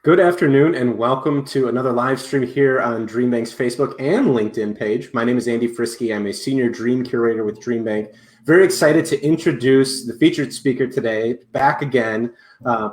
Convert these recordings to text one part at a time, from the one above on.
Good afternoon and welcome to another live stream here on DreamBank's Facebook and LinkedIn page. My name is Andy Frisky. I'm a senior dream curator with DreamBank. Very excited to introduce the featured speaker today, back again,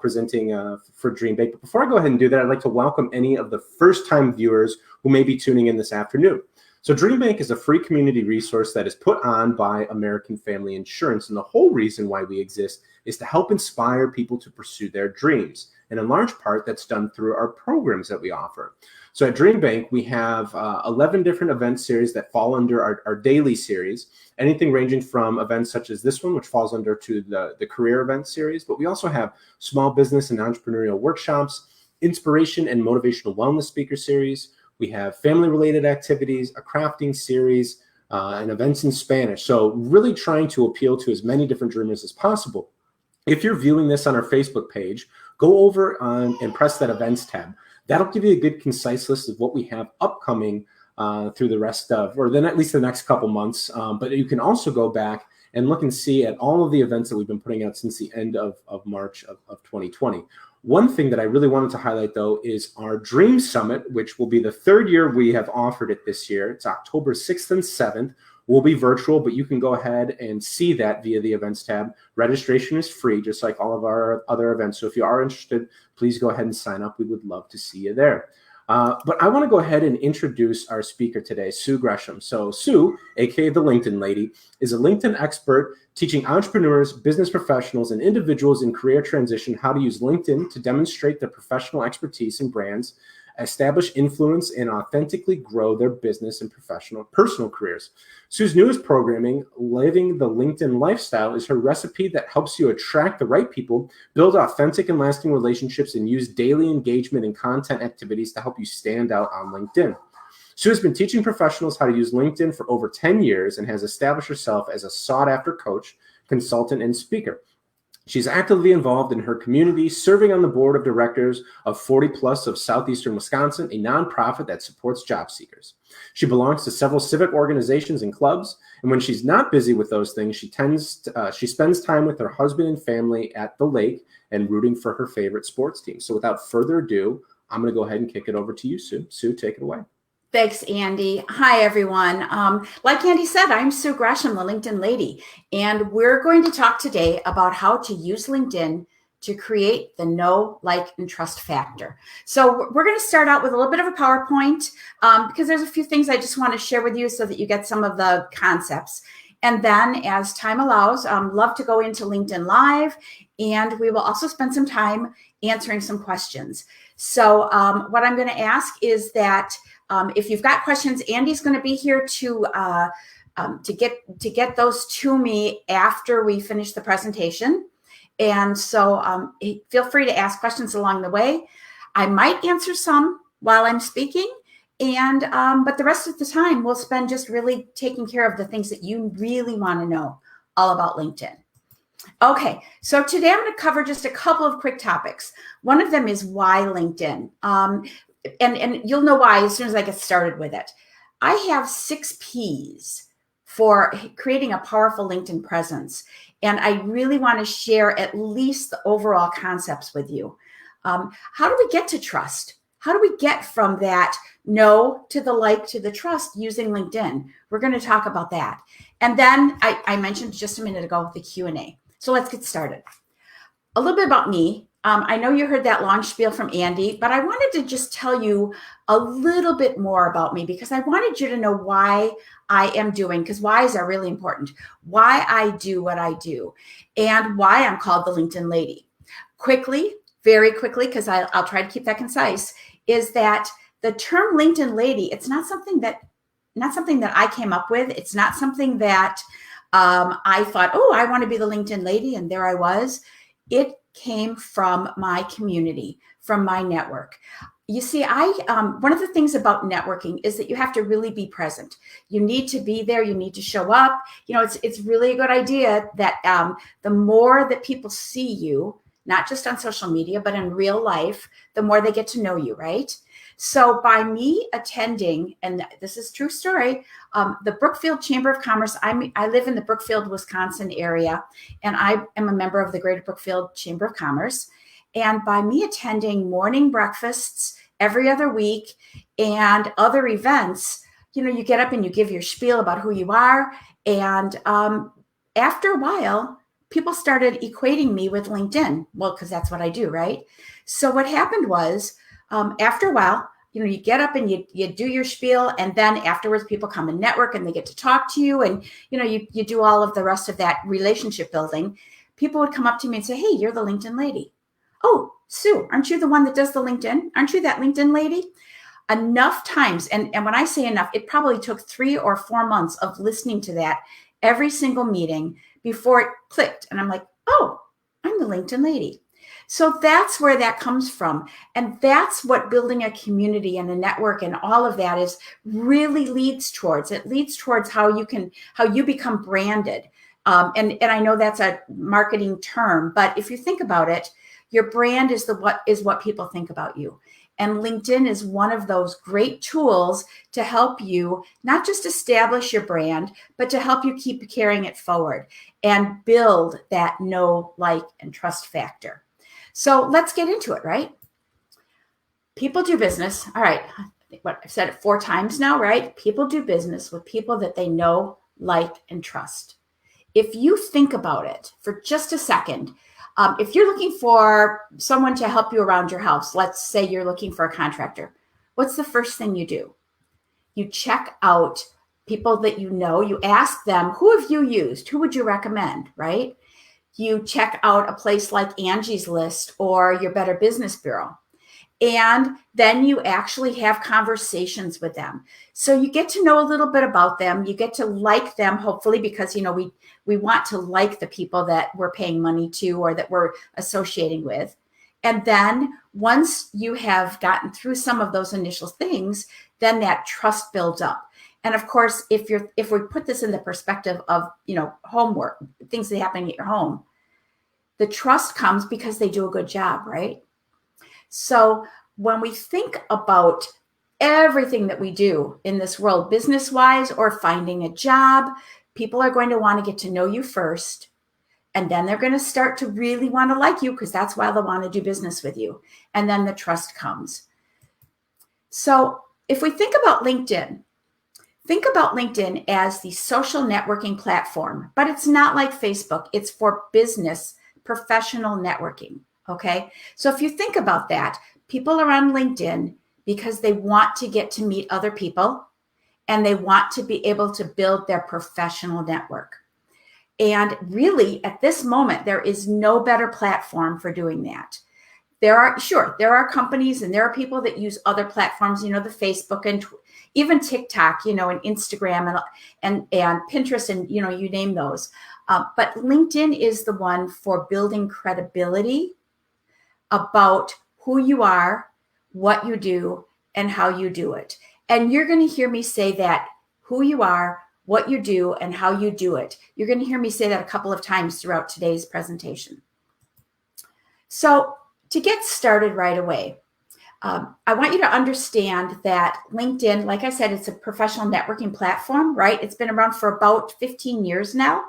presenting for DreamBank. But before I go ahead and do that, I'd like to welcome any of the first-time viewers who may be tuning in this afternoon. So DreamBank is a free community resource that is put on by American Family Insurance. And the whole reason why we exist is to help inspire people to pursue their dreams. And in large part, that's done through our programs that we offer. So at DreamBank, we have 11 different event series that fall under our daily series, anything ranging from events such as this one, which falls under to the career event series. But we also have small business and entrepreneurial workshops, inspiration and motivational wellness speaker series. We have family-related activities, a crafting series, and events in Spanish. So really trying to appeal to as many different dreamers as possible. If you're viewing this on our Facebook page, go over and press that events tab. That'll give you a good, concise list of what we have upcoming through the rest of, or then at least the next couple months. But you can also go back and look and see at all of the events that we've been putting out since the end of March of 2020. One thing that I really wanted to highlight, though, is our Dream Summit, which will be the third year we have offered it this year. It's October 6th and 7th. Will be virtual, but you can go ahead and see that via the events tab. Registration is free, just like all of our other events. So if you are interested, please go ahead and sign up. We would love to see you there. But I want to go ahead and introduce our speaker today, Sue Gresham. So Sue, aka the LinkedIn Lady, is a LinkedIn expert teaching entrepreneurs, business professionals, and individuals in career transition how to use LinkedIn to demonstrate their professional expertise in brands, establish influence, and authentically grow their business and personal careers. Sue's newest programming, Living the LinkedIn Lifestyle, is her recipe that helps you attract the right people, build authentic and lasting relationships, and use daily engagement and content activities to help you stand out on LinkedIn. Sue has been teaching professionals how to use LinkedIn for over 10 years and has established herself as a sought-after coach, consultant, and speaker. She's actively involved in her community, serving on the board of directors of 40 Plus of Southeastern Wisconsin, a nonprofit that supports job seekers. She belongs to several civic organizations and clubs, and when she's not busy with those things, she spends time with her husband and family at the lake and rooting for her favorite sports team. So without further ado, I'm going to go ahead and kick it over to you, Sue. Sue, take it away. Thanks, Andy. Hi, everyone. Like Andy said, I'm Sue Gresham, the LinkedIn Lady, and we're going to talk today about how to use LinkedIn to create the know, like, and trust factor. So we're going to start out with a little bit of a PowerPoint because there's a few things I just want to share with you so that you get some of the concepts. And then as time allows, love to go into LinkedIn Live, and we will also spend some time answering some questions. So what I'm going to ask is that if you've got questions, Andy's going to be here to get those to me after we finish the presentation. And so feel free to ask questions along the way. I might answer some while I'm speaking, and but the rest of the time we'll spend just really taking care of the things that you really want to know all about LinkedIn. Okay, so today I'm going to cover just a couple of quick topics. One of them is why LinkedIn. And you'll know why as soon as I get started with it. I have 6 P's for creating a powerful LinkedIn presence. And I really want to share at least the overall concepts with you. How do we get to trust? How do we get from that know to the like to the trust using LinkedIn? We're going to talk about that. And then I mentioned just a minute ago the Q&A. So let's get started. A little bit about me. I know you heard that launch spiel from Andy, but I wanted to just tell you a little bit more about me because I wanted you to know why I am doing, because whys are really important, why I do what I do, and why I'm called the LinkedIn Lady. Quickly, very quickly, because I'll try to keep that concise, is that the term LinkedIn Lady, it's not something that I came up with. It's not something that I thought, oh, I want to be the LinkedIn Lady, and there I was. It came from my community, from my network. You see, one of the things about networking is that you have to really be present. You need to be there. You need to show up. You know, it's really a good idea that the more that people see you, not just on social media, but in real life, the more they get to know you, right? So by me attending, and this is a true story, the Brookfield Chamber of Commerce, I live in the Brookfield, Wisconsin area, and I am a member of the Greater Brookfield Chamber of Commerce. And by me attending morning breakfasts every other week and other events, you get up and you give your spiel about who you are. And after a while, people started equating me with LinkedIn. Well, because that's what I do, right? So what happened was, after a while, you get up and you do your spiel, and then afterwards people come and network and they get to talk to you, and you do all of the rest of that relationship building. People would come up to me and say, "Hey, you're the LinkedIn lady. Oh, Sue, aren't you the one that does the LinkedIn? Aren't you that LinkedIn lady?" Enough times, and when I say enough, it probably took 3 or 4 months of listening to that every single meeting before it clicked. And I'm like, "Oh, I'm the LinkedIn lady." So that's where that comes from. And that's what building a community and a network and all of that is really leads towards. It leads towards how you become branded. And I know that's a marketing term, but if you think about it, your brand is what people think about you. And LinkedIn is one of those great tools to help you not just establish your brand, but to help you keep carrying it forward and build that know, like, and trust factor. So let's get into it, right? People do business. All right. I think I've said it 4 times now, right? People do business with people that they know, like, and trust. If you think about it for just a second, if you're looking for someone to help you around your house, let's say you're looking for a contractor, what's the first thing you do? You check out people that you know. You ask them, who have you used? Who would you recommend, right? You check out a place like Angie's List or your Better Business Bureau. And then you actually have conversations with them. So you get to know a little bit about them. You get to like them, hopefully, because, we want to like the people that we're paying money to or that we're associating with. And then once you have gotten through some of those initial things, then that trust builds up. And of course, if we put this in the perspective of, homework, things that happen at your home, the trust comes because they do a good job, right? So when we think about everything that we do in this world, business-wise or finding a job, people are going to want to get to know you first. And then they're going to start to really want to like you because that's why they'll want to do business with you. And then the trust comes. So if we think about LinkedIn as the social networking platform, but it's not like Facebook. It's for business, professional networking. Okay. So if you think about that, people are on LinkedIn because they want to get to meet other people and they want to be able to build their professional network. And really, at this moment, there is no better platform for doing that. There are companies and there are people that use other platforms, the Facebook and even TikTok, and Instagram and Pinterest and, you name those. But LinkedIn is the one for building credibility about who you are, what you do, and how you do it. And you're going to hear me say that, who you are, what you do, and how you do it. You're going to hear me say that a couple of times throughout today's presentation. So to get started right away, I want you to understand that LinkedIn, like I said, it's a professional networking platform, right? It's been around for about 15 years now.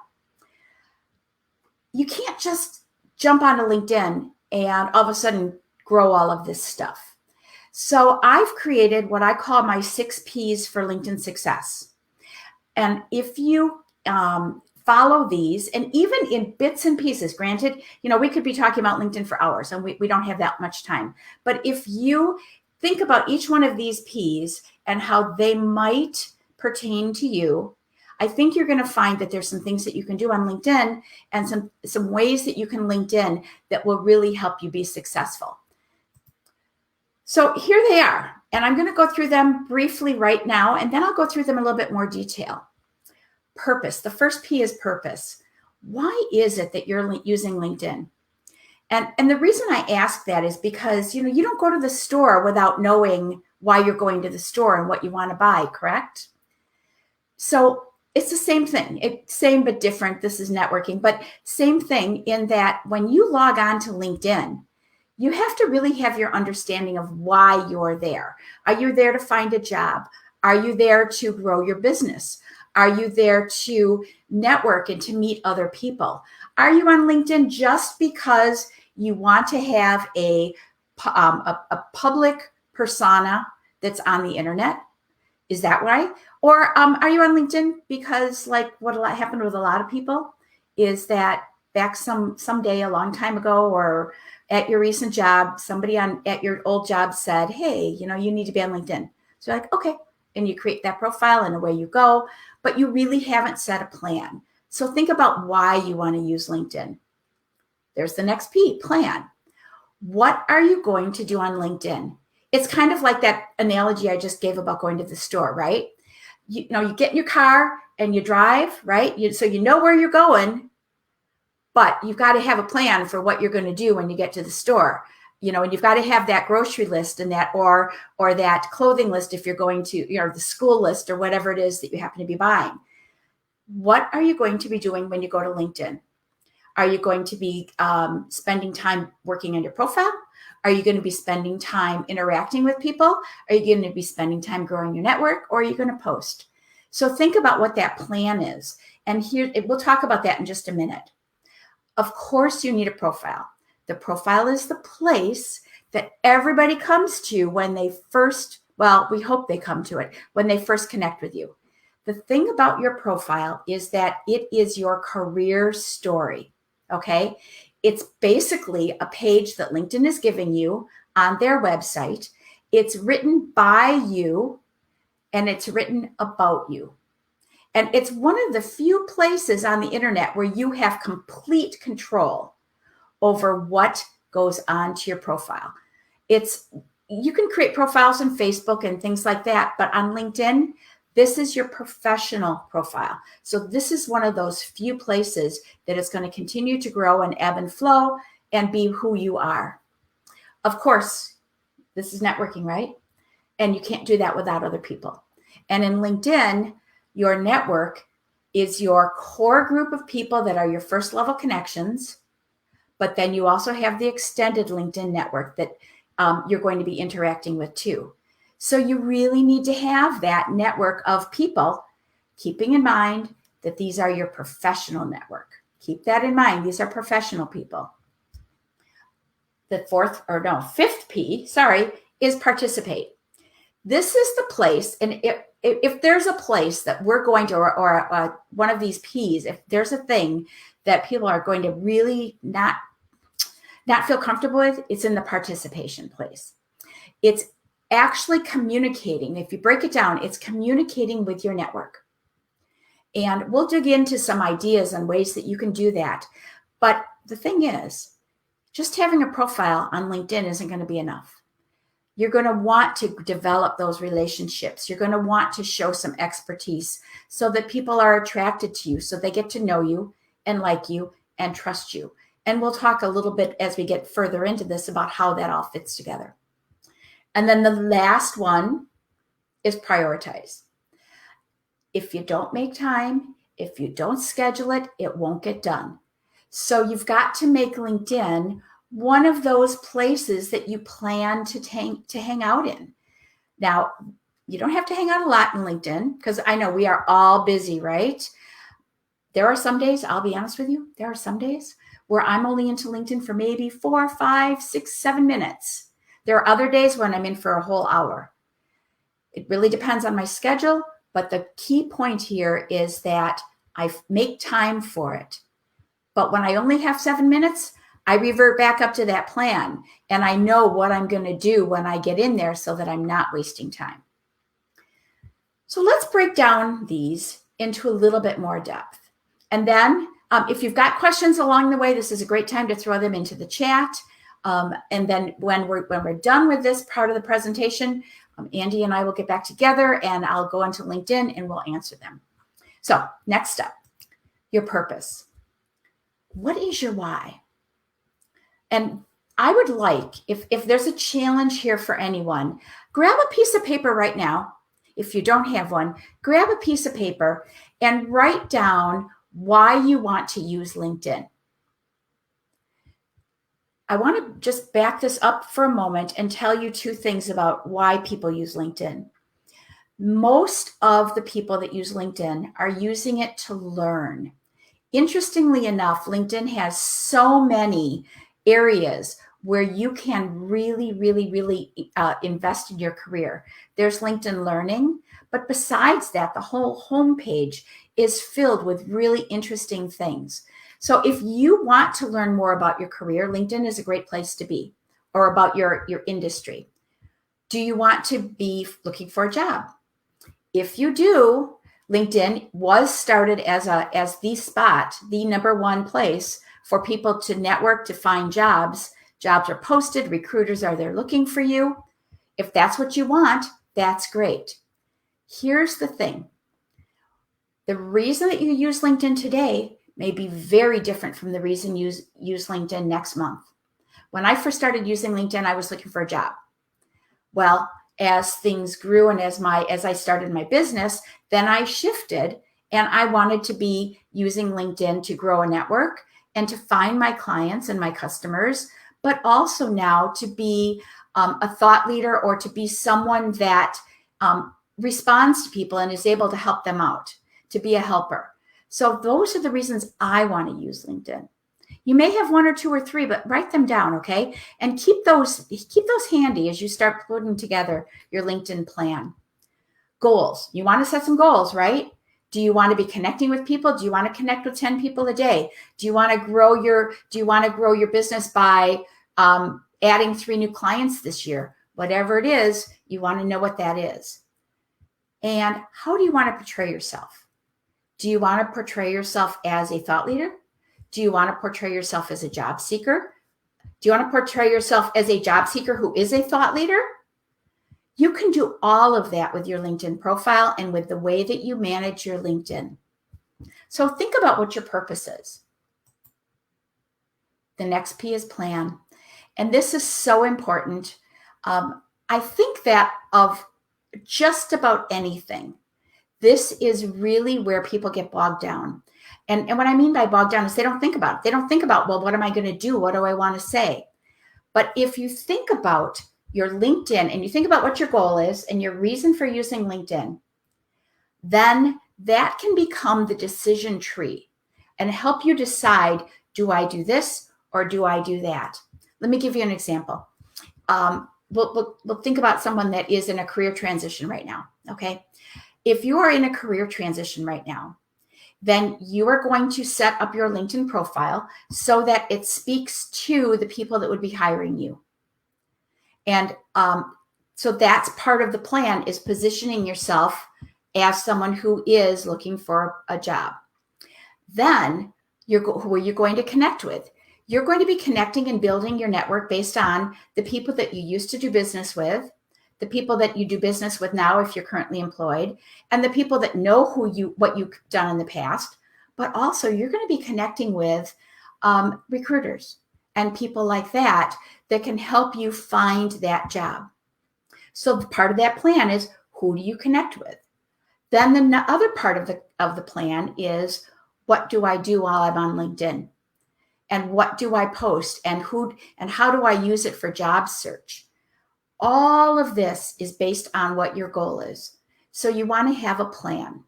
You can't just jump onto LinkedIn and all of a sudden grow all of this stuff. So I've created what I call my 6 Ps for LinkedIn success. And if you follow these, and even in bits and pieces, granted, we could be talking about LinkedIn for hours and we don't have that much time. But if you think about each one of these Ps and how they might pertain to you, I think you're going to find that there's some things that you can do on LinkedIn and some ways that you can LinkedIn that will really help you be successful. So here they are, and I'm going to go through them briefly right now, and then I'll go through them in a little bit more detail. Purpose. The first P is purpose. Why is it that you're using LinkedIn? And the reason I ask that is because, you don't go to the store without knowing why you're going to the store and what you want to buy, correct? So it's the same thing. It's same but different. This is networking, but same thing in that when you log on to LinkedIn, you have to really have your understanding of why you're there. Are you there to find a job? Are you there to grow your business? Are you there to network and to meet other people? Are you on LinkedIn just because You want to have a public persona that's on the internet. Is that right? Or are you on LinkedIn? Because like what happened with a lot of people is that back someday a long time ago, or at your recent job, somebody at your old job said, hey, you need to be on LinkedIn. So you're like, okay. And you create that profile and away you go, but you really haven't set a plan. So think about why you want to use LinkedIn. There's the next P, plan. What are you going to do on LinkedIn? It's kind of like that analogy I just gave about going to the store, right? You get in your car and you drive, right? So you know where you're going, but you've got to have a plan for what you're going to do when you get to the store. And you've got to have that grocery list and that, or that clothing list if you're going to, the school list or whatever it is that you happen to be buying. What are you going to be doing when you go to LinkedIn? Are you going to be spending time working on your profile? Are you going to be spending time interacting with people? Are you going to be spending time growing your network, or are you going to post? So think about what that plan is. And here, we'll talk about that in just a minute. Of course, you need a profile. The profile is the place that everybody comes to when they first, we hope they come to it, when they first connect with you. The thing about your profile is that it is your career story, okay? It's basically a page that LinkedIn is giving you on their website. It's written by you, and it's written about you. And it's one of the few places on the internet where you have complete control over what goes onto your profile. You can create profiles on Facebook and things like that, but on LinkedIn, this is your professional profile. So this is one of those few places that is going to continue to grow and ebb and flow and be who you are. Of course, this is networking, right? And you can't do that without other people. And in LinkedIn, your network is your core group of people that are your first level connections. But then you also have the extended LinkedIn network that you're going to be interacting with too. So you really need to have that network of people, keeping in mind that these are your professional network. Keep that in mind. These are professional people. The fifth P, is participate. This is the place, and if there's a place that we're going to, or one of these P's, if there's a thing that people are going to really not feel comfortable with, it's in the participation place. It's actually communicating. If you break it down, it's communicating with your network. And we'll dig into some ideas and ways that you can do that. But the thing is, just having a profile on LinkedIn isn't going to be enough. You're going to want to develop those relationships. You're going to want to show some expertise so that people are attracted to you, so they get to know you and like you and trust you. And we'll talk a little bit as we get further into this about how that all fits together. And then the last one is prioritize. If you don't make time, if you don't schedule it, it won't get done. So you've got to make LinkedIn one of those places that you plan to hang out in. Now, you don't have to hang out a lot in LinkedIn, because I know we are all busy, right? There are some days, I'll be honest with you, there are some days where I'm only into LinkedIn for maybe 4, 5, 6, 7 minutes. There are other days when I'm in for a whole hour. It really depends on my schedule, but the key point here is that I make time for it. But when I only have 7 minutes, I revert back up to that plan, and I know what I'm going to do when I get in there so that I'm not wasting time. So let's break down these into a little bit more depth. And then if you've got questions along the way, this is a great time to throw them into the chat. And then when we're done with this part of the presentation, Andy and I will get back together, and I'll go into LinkedIn and we'll answer them. So next up, your purpose. What is your why? And I would like, if there's a challenge here for anyone, grab a piece of paper right now. If you don't have one, grab a piece of paper and write down why you want to use LinkedIn. I want to just back this up for a moment and tell you 2 things about why people use LinkedIn. Most of the people that use LinkedIn are using it to learn. Interestingly enough, LinkedIn has so many areas where you can really, really, really invest in your career. There's LinkedIn Learning, but besides that, the whole homepage is filled with really interesting things. So if you want to learn more about your career, LinkedIn is a great place to be, or about your industry. Do you want to be looking for a job? If you do, LinkedIn was started as the spot, the number one place for people to network, to find jobs. Jobs are posted, recruiters are there looking for you. If that's what you want, that's great. Here's the thing. The reason that you use LinkedIn today may be very different from the reason you use LinkedIn next month. When I first started using LinkedIn, I was looking for a job. Well, as things grew and as I started my business, then I shifted and I wanted to be using LinkedIn to grow a network and to find my clients and my customers, but also now to be a thought leader, or to be someone that responds to people and is able to help them out, to be a helper. So those are the reasons I want to use LinkedIn. You may have one or two or three, but write them down, okay? And keep those handy as you start putting together your LinkedIn plan. Goals. You want to set some goals, right? Do you want to be connecting with people? Do you want to connect with 10 people a day? Do you want to grow your business by adding 3 new clients this year? Whatever it is, you want to know what that is. And how do you want to portray yourself? Do you want to portray yourself as a thought leader? Do you want to portray yourself as a job seeker? Do you want to portray yourself as a job seeker who is a thought leader? You can do all of that with your LinkedIn profile and with the way that you manage your LinkedIn. So think about what your purpose is. The next P is plan. And this is so important. I think that of just about anything, this is really where people get bogged down. And what I mean by bogged down is they don't think about it. They don't think about, well, what am I going to do? What do I want to say? But if you think about your LinkedIn and you think about what your goal is and your reason for using LinkedIn, then that can become the decision tree and help you decide, do I do this or do I do that? Let me give you an example. We'll think about someone that is in a career transition right now, okay? If you are in a career transition right now, then you are going to set up your LinkedIn profile so that it speaks to the people that would be hiring you. And so that's part of the plan, is positioning yourself as someone who is looking for a job. Then who are you going to connect with? You're going to be connecting and building your network based on the people that you used to do business with, the people that you do business with now if you're currently employed, and the people that know what you've done in the past. But also you're going to be connecting with recruiters and people like that can help you find that job. So part of that plan is, who do you connect with? Then the other part of the plan is, what do I do while I'm on LinkedIn? And what do I post? And how do I use it for job search? All of this is based on what your goal is. So you want to have a plan.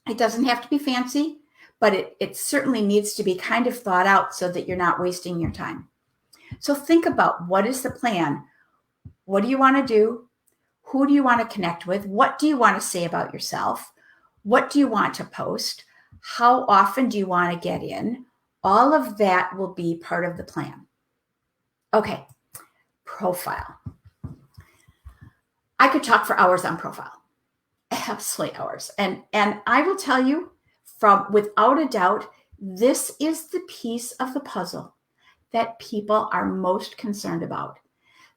It doesn't have to be fancy, but it certainly needs to be kind of thought out so that you're not wasting your time. So think about, what is the plan? What do you want to do? Who do you want to connect with? What do you want to say about yourself? What do you want to post? How often do you want to get in? All of that will be part of the plan. Okay, profile. I could talk for hours on profile, absolutely hours. And I will tell you, without a doubt, this is the piece of the puzzle that people are most concerned about.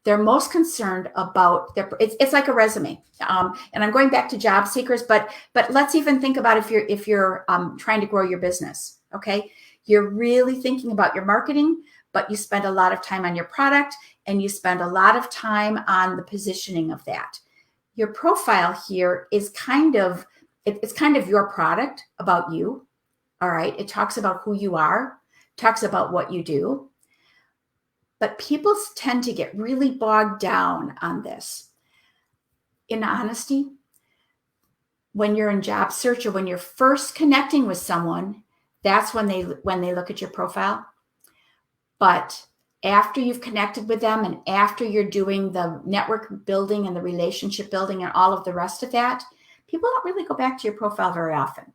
They're most concerned about it's like a resume. And I'm going back to job seekers, but let's even think about if you're trying to grow your business. Okay, you're really thinking about your marketing, but you spend a lot of time on your product and you spend a lot of time on the positioning of that. Your profile here is it's kind of your product about you. All right. It talks about who you are, talks about what you do. But people tend to get really bogged down on this. In honesty, when you're in job search or when you're first connecting with someone, that's when they look at your profile. But after you've connected with them and after you're doing the network building and the relationship building and all of the rest of that, people don't really go back to your profile very often.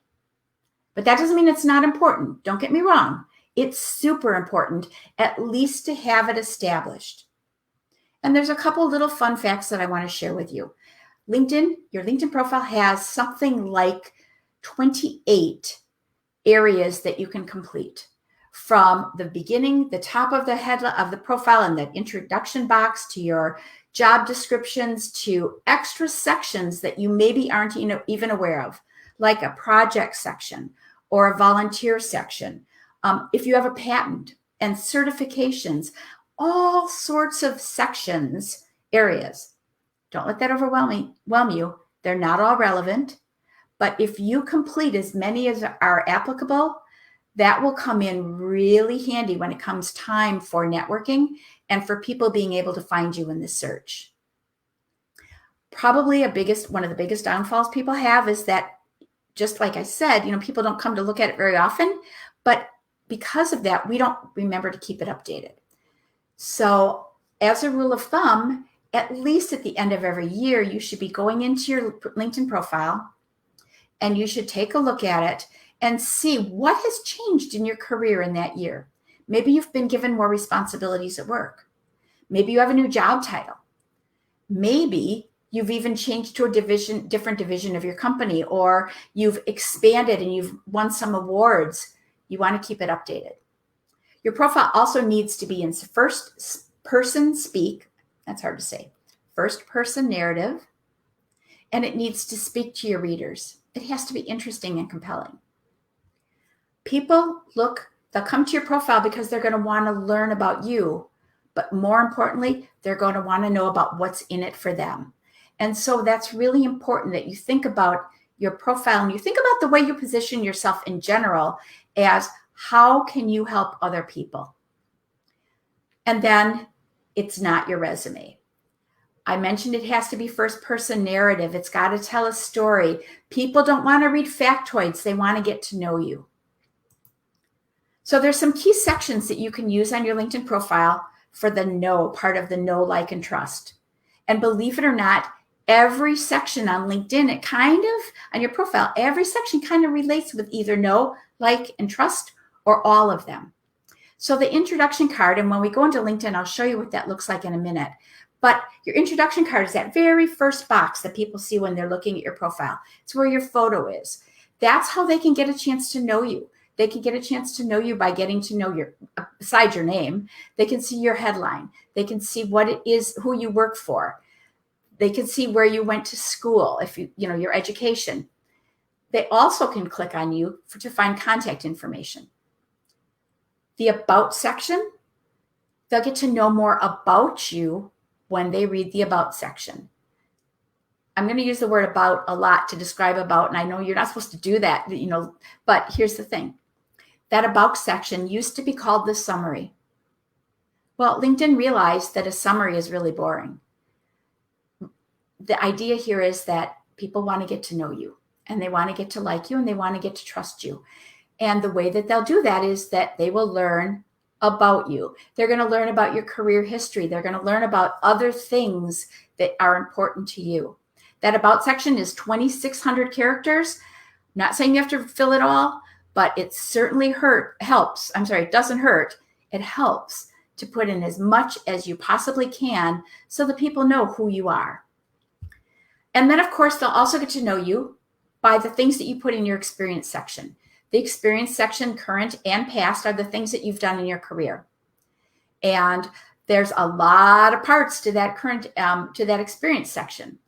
But that doesn't mean it's not important. Don't get me wrong. It's super important, at least to have it established. And there's a couple little fun facts that I want to share with you. LinkedIn, your LinkedIn profile has something like 28 areas that you can complete. From the beginning, the top of the head of the profile and the introduction box, to your job descriptions, to extra sections that you maybe aren't even aware of, like a project section or a volunteer section. If you have a patent and certifications, all sorts of sections, areas. Don't let that overwhelm you. They're not all relevant, but if you complete as many as are applicable, that will come in really handy when it comes time for networking and for people being able to find you in the search. Probably one of the biggest downfalls people have is that, just like I said, people don't come to look at it very often, but because of that, we don't remember to keep it updated. So as a rule of thumb, at least at the end of every year, you should be going into your LinkedIn profile and you should take a look at it and see what has changed in your career in that year. Maybe you've been given more responsibilities at work. Maybe you have a new job title. Maybe you've even changed to a different division of your company, or you've expanded and you've won some awards. You want to keep it updated. Your profile also needs to be in first person speak. That's hard to say. First person narrative. And it needs to speak to your readers. It has to be interesting and compelling. People they'll come to your profile because they're going to want to learn about you, but more importantly, they're going to want to know about what's in it for them. And so that's really important that you think about your profile and you think about the way you position yourself in general as how can you help other people? And then it's not your resume. I mentioned it has to be first person narrative. It's got to tell a story. People don't want to read factoids. They want to get to know you. So there's some key sections that you can use on your LinkedIn profile for the know, part of the know, like, and trust. And believe it or not, every section on LinkedIn, on your profile, every section kind of relates with either know, like, and trust, or all of them. So the introduction card, and when we go into LinkedIn, I'll show you what that looks like in a minute. But your introduction card is that very first box that people see when they're looking at your profile. It's where your photo is. That's how they can get a chance to know you. They can get a chance to know you by getting to know besides your name, they can see your headline. They can see what it is, who you work for. They can see where you went to school, if your education. They also can click on you to find contact information. The about section, they'll get to know more about you when they read the about section. I'm going to use the word about a lot to describe about, and I know you're not supposed to do that, but here's the thing. That about section used to be called the summary. Well, LinkedIn realized that a summary is really boring. The idea here is that people want to get to know you, and they want to get to like you, and they want to get to trust you. And the way that they'll do that is that they will learn about you. They're going to learn about your career history. They're going to learn about other things that are important to you. That about section is 2,600 characters. I'm not saying you have to fill it all, but it certainly helps. It doesn't hurt. It helps to put in as much as you possibly can so that people know who you are. And then, of course, they'll also get to know you by the things that you put in your experience section. The experience section, current and past, are the things that you've done in your career. And there's a lot of parts to that to that experience section.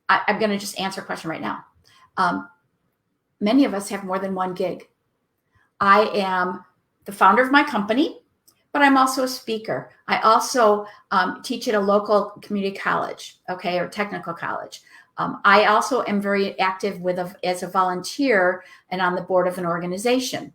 I'm going to just answer a question right now. Many of us have more than one gig. I am the founder of my company, but I'm also a speaker. I also teach at a local community college, or technical college. I also am very active as a volunteer and on the board of an organization.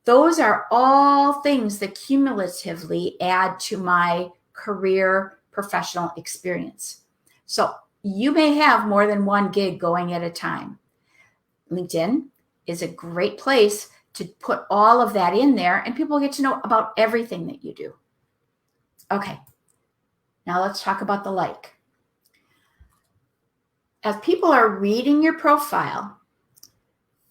Those are all things that cumulatively add to my career professional experience. So you may have more than one gig going at a time. LinkedIn is a great place to put all of that in there, and people get to know about everything that you do. Okay, now let's talk about the like. As people are reading your profile,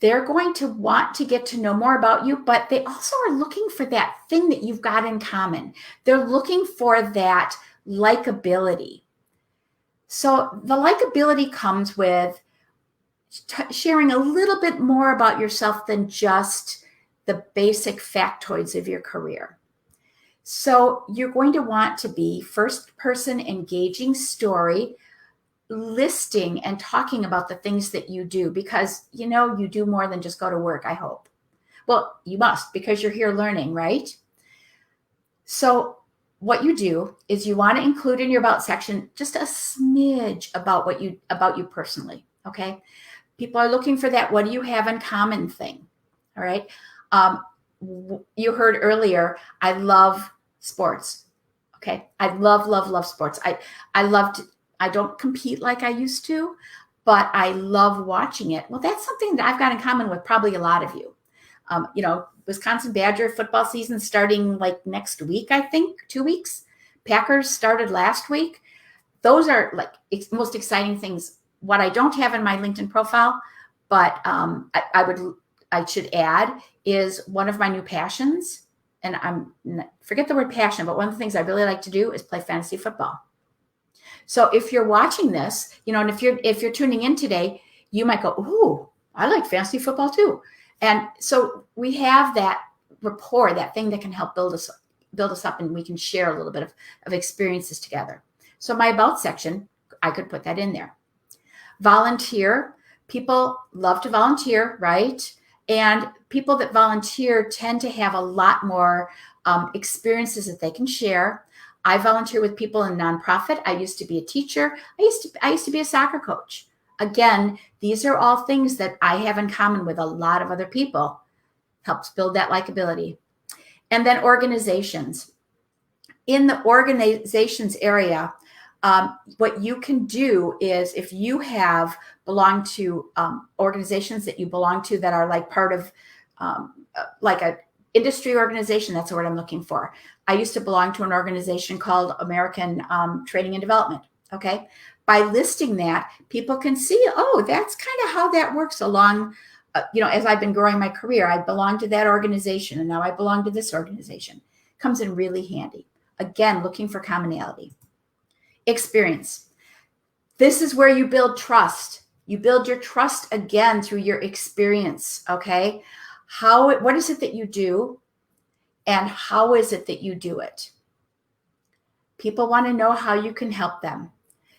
they're going to want to get to know more about you, but they also are looking for that thing that you've got in common. They're looking for that likability. So the likability comes with sharing a little bit more about yourself than just the basic factoids of your career. So you're going to want to be first person engaging story, listing and talking about the things that you do, because you do more than just go to work, I hope. Well, you must, because you're here learning, right? So what you do is you want to include in your about section just a smidge about you personally. Okay. People are looking for that what do you have in common thing. All right. You heard earlier, I love sports. Okay. I love sports. I don't compete like I used to, but I love watching it. Well, that's something that I've got in common with probably a lot of you. Wisconsin Badger football season starting like next week, I think, 2 weeks. Packers started last week. Those are like most exciting things. What I don't have in my LinkedIn profile, but I should add is one of my new passions. And forget the word passion, but one of the things I really like to do is play fantasy football. So if you're watching this, and if you're tuning in today, you might go, "Ooh, I like fantasy football too." And so we have that rapport, that thing that can help build us up, and we can share a little bit of experiences together. So my about section, I could put that in there. Volunteer. People love to volunteer, right? And people that volunteer tend to have a lot more experiences that they can share. I volunteer with people in nonprofit. I used to be a teacher. I used to be a soccer coach. Again, these are all things that I have in common with a lot of other people. Helps build that likability. And then organizations. In the organizations area, what you can do is if you have belonged to organizations that you belong to that are like part of like a industry organization, that's the word I'm looking for. I used to belong to an organization called American Training and Development. Okay. By listing that, people can see, oh, that's kind of how that works along, as I've been growing my career, I belong to that organization and now I belong to this organization. Comes in really handy. Again, looking for commonality. Experience. This is where you build trust. You build your trust again through your experience. Okay. What is it that you do and how is it that you do it? People want to know how you can help them.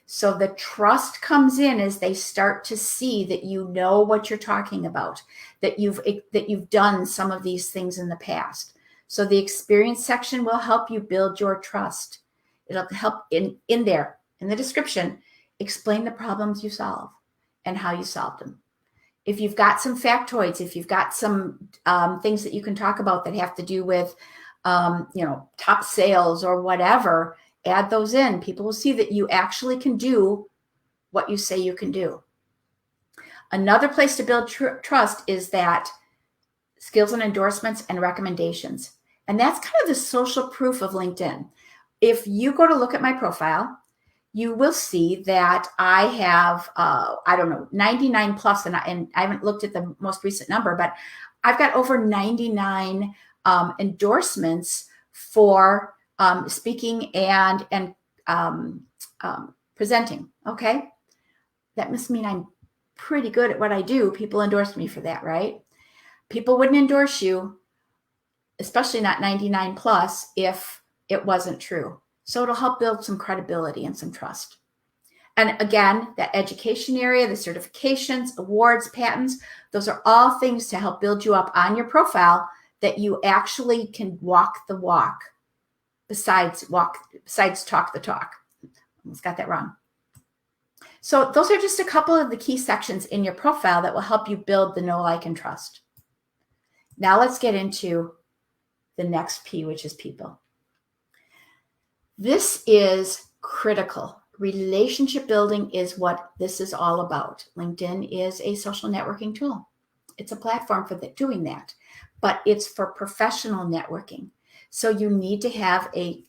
So the trust comes in as they start to see that you know what you're talking about, that you've done some of these things in the past. So the experience section will help you build your trust. It'll help in there, in the description, explain the problems you solve and how you solved them. If you've got some factoids, if you've got some things that you can talk about that have to do with, top sales or whatever, add those in. People will see that you actually can do what you say you can do. Another place to build trust is that skills and endorsements and recommendations. And that's kind of the social proof of LinkedIn. If you go to look at my profile, you will see that I have, 99 plus, and I haven't looked at the most recent number, but I've got over 99 endorsements for speaking and presenting. Okay. That must mean I'm pretty good at what I do. People endorse me for that, right? People wouldn't endorse you, especially not 99 plus, if it wasn't true. So it'll help build some credibility and some trust. And again, that education area, the certifications, awards, patents, those are all things to help build you up on your profile that you actually can walk the walk besides talk the talk. Almost got that wrong. So those are just a couple of the key sections in your profile that will help you build the know, like, and trust. Now let's get into the next P, which is people. This is critical. Relationship building is what this is all about. LinkedIn is a social networking tool. It's a platform for doing that, but it's for professional networking. So you need to have a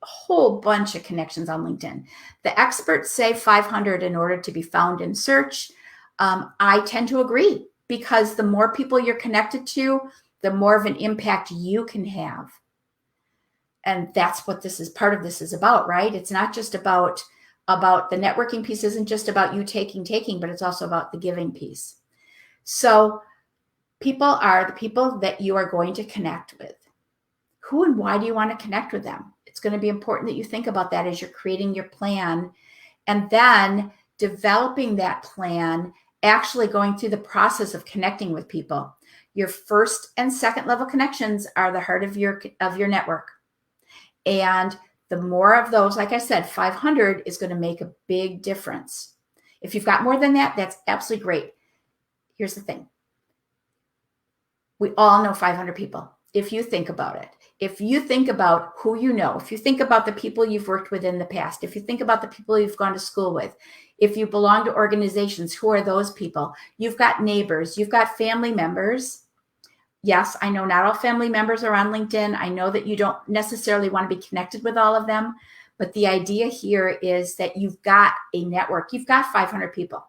whole bunch of connections on LinkedIn. The experts say 500 in order to be found in search. I tend to agree, because the more people you're connected to, the more of an impact you can have. And that's what this is, part of this is about, right? It's not just about the networking piece isn't just about you taking, but it's also about the giving piece. So people are the people that you are going to connect with. Who and why do you want to connect with them? It's going to be important that you think about that as you're creating your plan, and then developing that plan, actually going through the process of connecting with people. Your first and second level connections are the heart of your network. And the more of those, like I said, 500 is going to make a big difference. If you've got more than that, that's absolutely great. Here's the thing. We all know 500 people. If you think about it, if you think about who you know, if you think about the people you've worked with in the past, if you think about the people you've gone to school with, if you belong to organizations, who are those people? You've got neighbors, you've got family members. Yes, I know not all family members are on LinkedIn. I know that you don't necessarily want to be connected with all of them, but the idea here is that you've got a network. You've got 500 people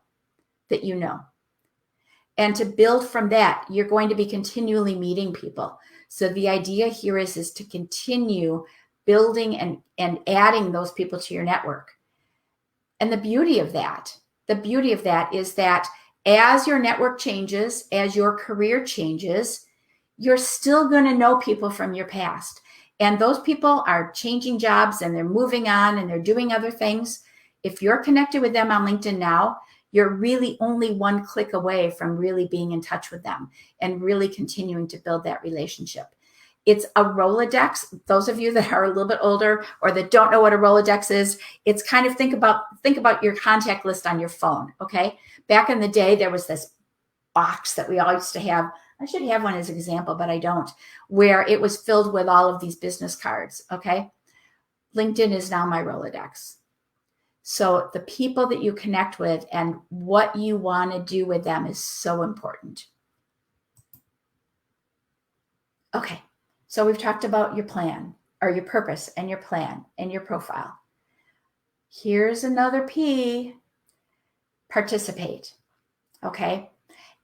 that you know. And to build from that, you're going to be continually meeting people. So the idea here is to continue building and adding those people to your network. And the beauty of that is that as your network changes, as your career changes, you're still going to know people from your past. And those people are changing jobs and they're moving on and they're doing other things. If you're connected with them on LinkedIn now, you're really only one click away from really being in touch with them and really continuing to build that relationship. It's a Rolodex. Those of you that are a little bit older or that don't know what a Rolodex is, it's kind of think about your contact list on your phone, okay? Back in the day, there was this box that we all used to have. I should have one as an example, but I don't, where it was filled with all of these business cards, okay? LinkedIn is now my Rolodex. So the people that you connect with and what you want to do with them is so important. Okay, so we've talked about your plan, or your purpose and your plan and your profile. Here's another P, participate, okay?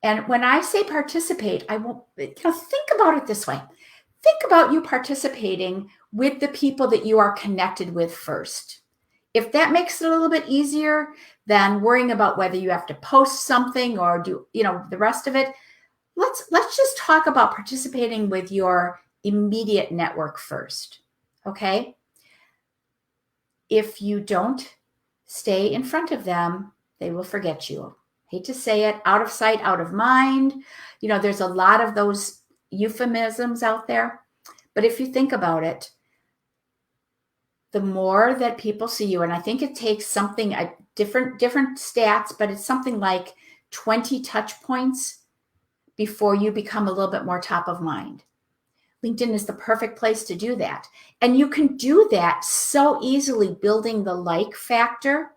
And when I say participate, I won't, think about it this way. Think about you participating with the people that you are connected with first. If that makes it a little bit easier than worrying about whether you have to post something or do, the rest of it, let's just talk about participating with your immediate network first, okay? If you don't stay in front of them, they will forget you. Hate to say it, out of sight, out of mind. There's a lot of those euphemisms out there. But if you think about it, the more that people see you, and I think it takes something, different stats, but it's something like 20 touch points before you become a little bit more top of mind. LinkedIn is the perfect place to do that. And you can do that so easily, building the like factor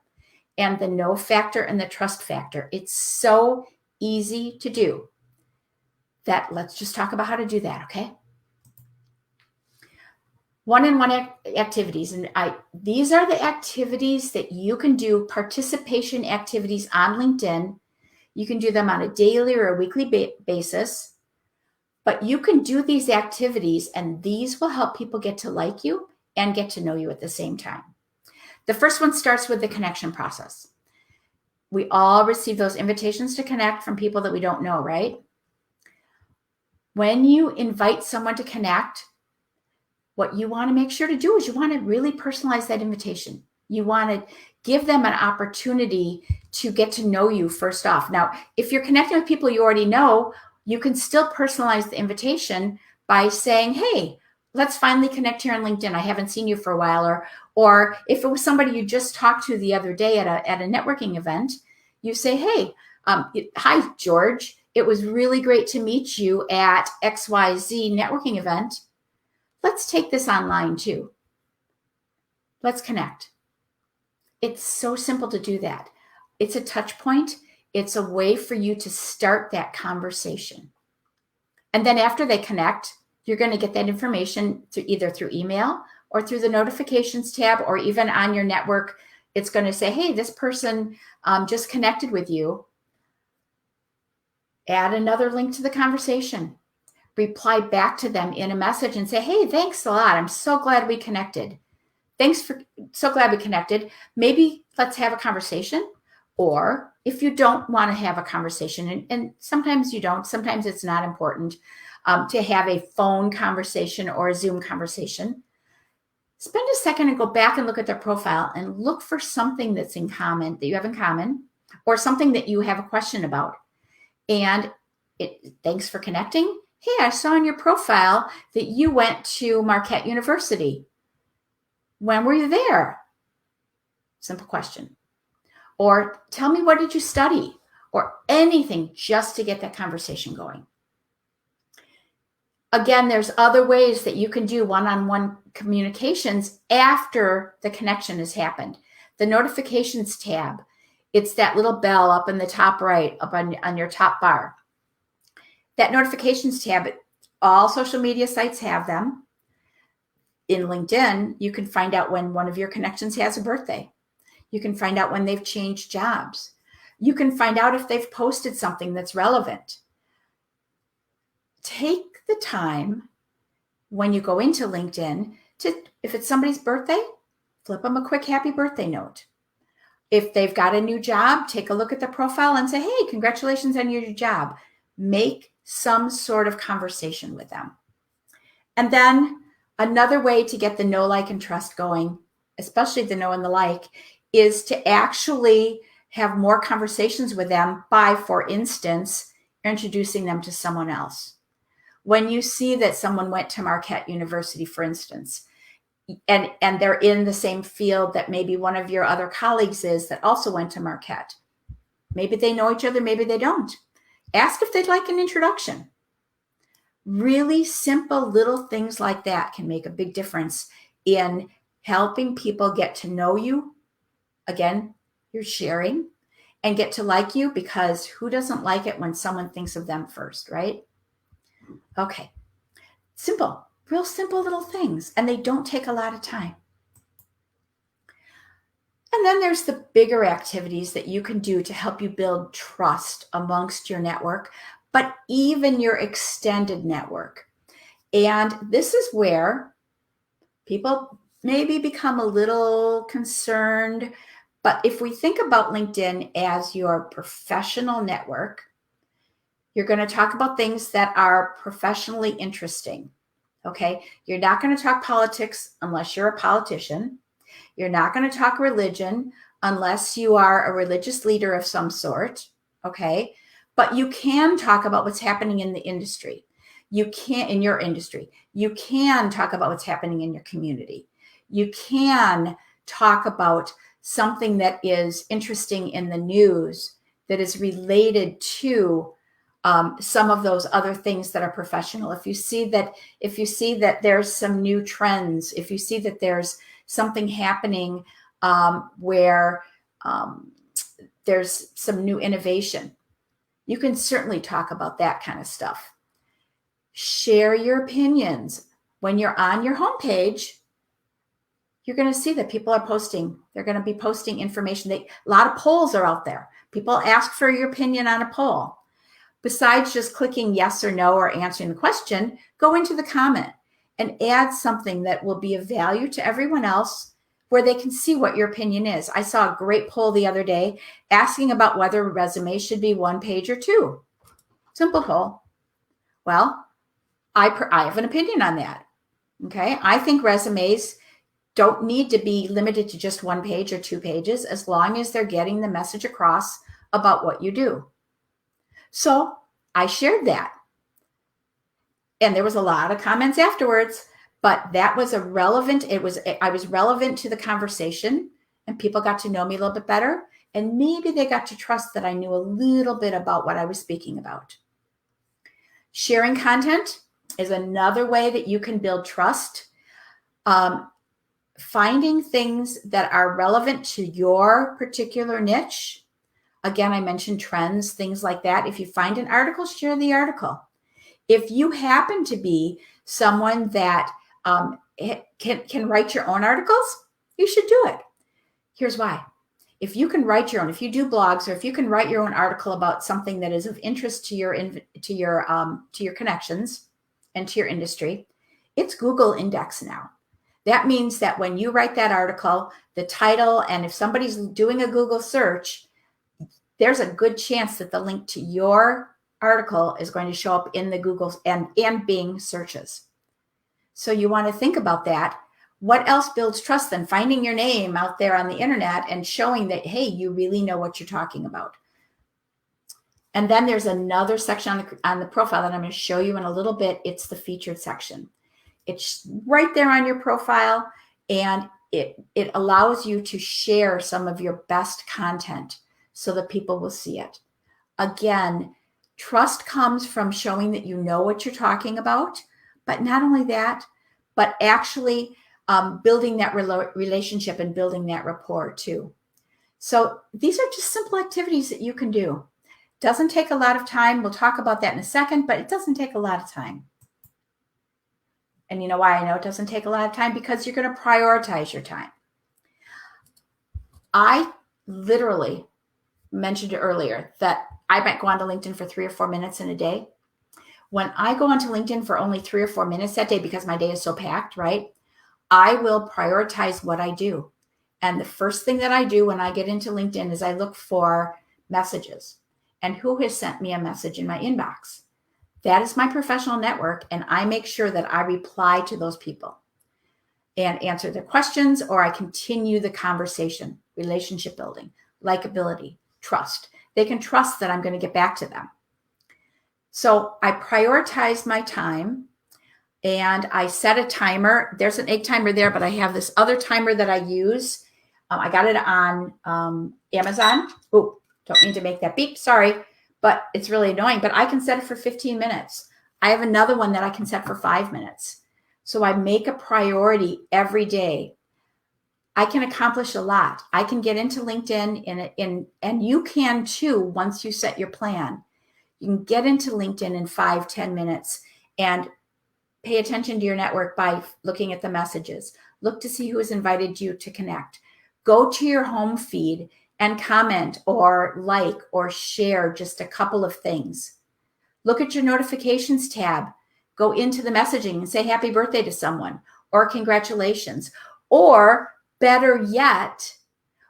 and the know factor and the trust factor. It's so easy to do that. Let's just talk about how to do that, okay? One-on-one activities. And these are the activities that you can do, participation activities on LinkedIn. You can do them on a daily or a weekly basis, but you can do these activities and these will help people get to like you and get to know you at the same time. The first one starts with the connection process. We all receive those invitations to connect from people that we don't know, right? When you invite someone to connect, what you want to make sure to do is you want to really personalize that invitation. You want to give them an opportunity to get to know you first off. Now, if you're connecting with people you already know, you can still personalize the invitation by saying, hey, let's finally connect here on LinkedIn. I haven't seen you for a while. Or if it was somebody you just talked to the other day at a networking event, you say, hey, hi, George. It was really great to meet you at XYZ networking event. Let's take this online too. Let's connect. It's so simple to do that. It's a touch point. It's a way for you to start that conversation. And then after they connect, you're going to get that information either through email or through the notifications tab, or even on your network, it's going to say, hey, this person just connected with you. Add another link to the conversation. Reply back to them in a message and say, hey, thanks a lot. I'm so glad we connected. So glad we connected. Maybe let's have a conversation. Or if you don't want to have a conversation, and sometimes you don't, sometimes it's not important to have a phone conversation or a Zoom conversation, spend a second and go back and look at their profile and look for something that's in common, that you have in common, or something that you have a question about. And thanks for connecting. Hey, I saw on your profile that you went to Marquette University. When were you there? Simple question. Or tell me, what did you study? Or anything, just to get that conversation going. Again, there's other ways that you can do one-on-one communications after the connection has happened. The notifications tab, it's that little bell up in the top right, up on your top bar. That notifications tab, all social media sites have them. In LinkedIn, you can find out when one of your connections has a birthday. You can find out when they've changed jobs. You can find out if they've posted something that's relevant. Take the time when you go into LinkedIn to, if it's somebody's birthday, flip them a quick happy birthday note. If they've got a new job, take a look at the profile and say, hey, congratulations on your new job. Make some sort of conversation with them. And then another way to get the know, like, and trust going, especially the know and the like, is to actually have more conversations with them by, for instance, introducing them to someone else. When you see that someone went to Marquette University, for instance, and they're in the same field that maybe one of your other colleagues is that also went to Marquette. Maybe they know each other, maybe they don't. Ask if they'd like an introduction. Really simple little things like that can make a big difference in helping people get to know you. Again, you're sharing, and get to like you, because who doesn't like it when someone thinks of them first, right? Okay. Simple, real simple little things, and they don't take a lot of time. And then there's the bigger activities that you can do to help you build trust amongst your network, but even your extended network. And this is where people maybe become a little concerned. But if we think about LinkedIn as your professional network, you're going to talk about things that are professionally interesting. Okay. You're not going to talk politics unless you're a politician. You're not going to talk religion unless you are a religious leader of some sort. Okay. But you can talk about what's happening in the industry. You can, in your industry, you can talk about what's happening in your community. You can talk about something that is interesting in the news that is related to some of those other things that are professional. If you see that there's some new trends, if you see that there's something happening where there's some new innovation, you can certainly talk about that kind of stuff. Share your opinions. When you're on your homepage, you're going to see that people are posting. They're going to be posting information. A lot of polls are out there. People ask for your opinion on a poll. Besides just clicking yes or no or answering the question, go into the comment and add something that will be of value to everyone else, where they can see what your opinion is. I saw a great poll the other day asking about whether resumes should be 1 page or 2. Simple poll. Well, I have an opinion on that. Okay. I think resumes don't need to be limited to just 1 page or 2 pages, as long as they're getting the message across about what you do. So I shared that. And there was a lot of comments afterwards, but that was I was relevant to the conversation, and people got to know me a little bit better. And maybe they got to trust that I knew a little bit about what I was speaking about. Sharing content is another way that you can build trust. Finding things that are relevant to your particular niche. Again, I mentioned trends, things like that. If you find an article, share the article. If you happen to be someone that can write your own articles, you should do it. Here's why. If you can write your own, if you do blogs, or if you can write your own article about something that is of interest to your connections and to your industry, it's Google index now. That means that when you write that article, the title, and if somebody's doing a Google search, there's a good chance that the link to your article is going to show up in the Google and Bing searches. So you want to think about that. What else builds trust than finding your name out there on the internet and showing that, hey, you really know what you're talking about? And then there's another section on the profile that I'm going to show you in a little bit. It's the featured section. It's right there on your profile, and it allows you to share some of your best content so that people will see it. Again, trust comes from showing that you know what you're talking about, but not only that, but actually building that relationship and building that rapport too. So these are just simple activities that you can do. Doesn't take a lot of time. We'll talk about that in a second, but it doesn't take a lot of time. And you know why I know it doesn't take a lot of time? Because you're going to prioritize your time. I literally mentioned earlier that I might go onto LinkedIn for 3 or 4 minutes in a day. When I go onto LinkedIn for only 3 or 4 minutes that day, because my day is so packed, right? I will prioritize what I do. And the first thing that I do when I get into LinkedIn is I look for messages and who has sent me a message in my inbox. That is my professional network, and I make sure that I reply to those people and answer their questions, or I continue the conversation, relationship building, likability, trust. They can trust that I'm going to get back to them. So I prioritize my time, and I set a timer. There's an egg timer there, but I have this other timer that I use. I got it on Amazon. Oh, don't mean to make that beep. Sorry. But it's really annoying, but I can set it for 15 minutes. I have another one that I can set for 5 minutes. So I make a priority every day. I can accomplish a lot. I can get into LinkedIn and you can too once you set your plan. You can get into LinkedIn in 5-10 minutes and pay attention to your network by looking at the messages. Look to see who has invited you to connect. Go to your home feed and comment or like or share just a couple of things. Look at your notifications tab. Go into the messaging and say happy birthday to someone or congratulations. Or better yet,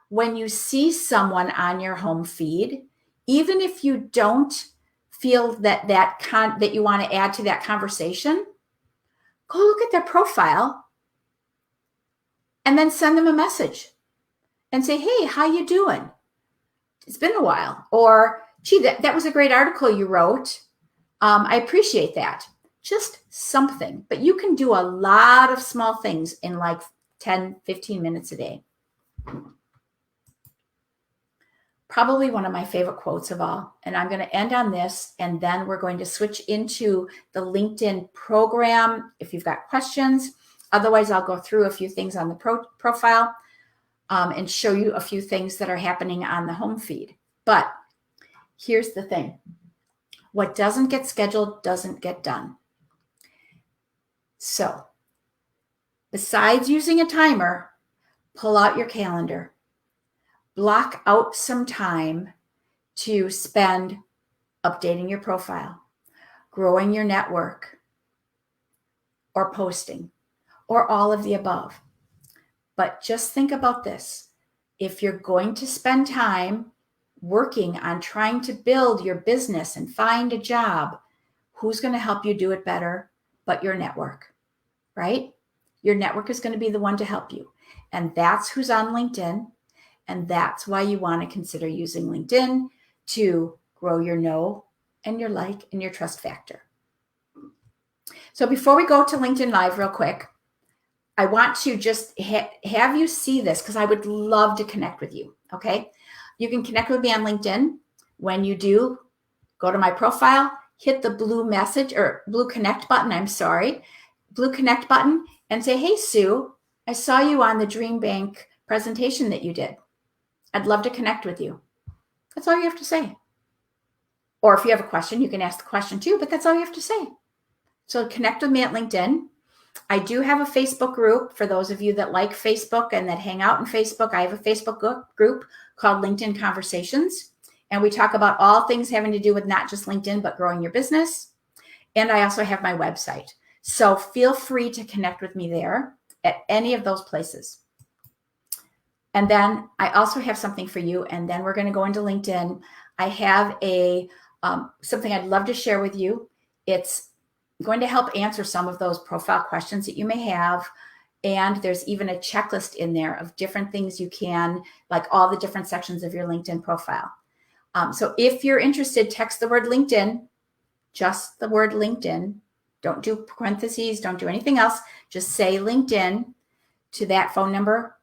when you see someone on your home feed, even if you don't feel that you want to add to that conversation, go look at their profile and then send them a message and say, hey, how you doing? It's been a while. Or, gee, that was a great article you wrote. I appreciate that. Just something. But you can do a lot of small things in like 10, 15 minutes a day. Probably one of my favorite quotes of all. And I'm going to end on this, and then we're going to switch into the LinkedIn program if you've got questions. Otherwise, I'll go through a few things on the profile and show you a few things that are happening on the home feed. But here's the thing. What doesn't get scheduled doesn't get done. So besides using a timer, pull out your calendar. Block out some time to spend updating your profile, growing your network, or posting, or all of the above. But just think about this. If you're going to spend time working on trying to build your business and find a job, who's going to help you do it better but your network, right? Your network is going to be the one to help you. And that's who's on LinkedIn. And that's why you want to consider using LinkedIn to grow your know and your like and your trust factor. So before we go to LinkedIn Live real quick, I want to just have you see this because I would love to connect with you, okay? You can connect with me on LinkedIn. When you do, go to my profile, hit the blue connect button, and say, hey, Sue, I saw you on the DreamBank presentation that you did. I'd love to connect with you. That's all you have to say. Or if you have a question, you can ask the question too, but that's all you have to say. So connect with me at LinkedIn. I do have a Facebook group for those of you that like Facebook and that hang out in Facebook. I have a Facebook group called LinkedIn Conversations, and we talk about all things having to do with not just LinkedIn, but growing your business. And I also have my website. So feel free to connect with me there at any of those places. And then I also have something for you, and then we're going to go into LinkedIn. I have something I'd love to share with you. It's going to help answer some of those profile questions that you may have. And there's even a checklist in there of different things you can, like all the different sections of your LinkedIn profile. So if you're interested, text the word LinkedIn, just the word LinkedIn. Don't do parentheses, don't do anything else. Just say LinkedIn to that phone number,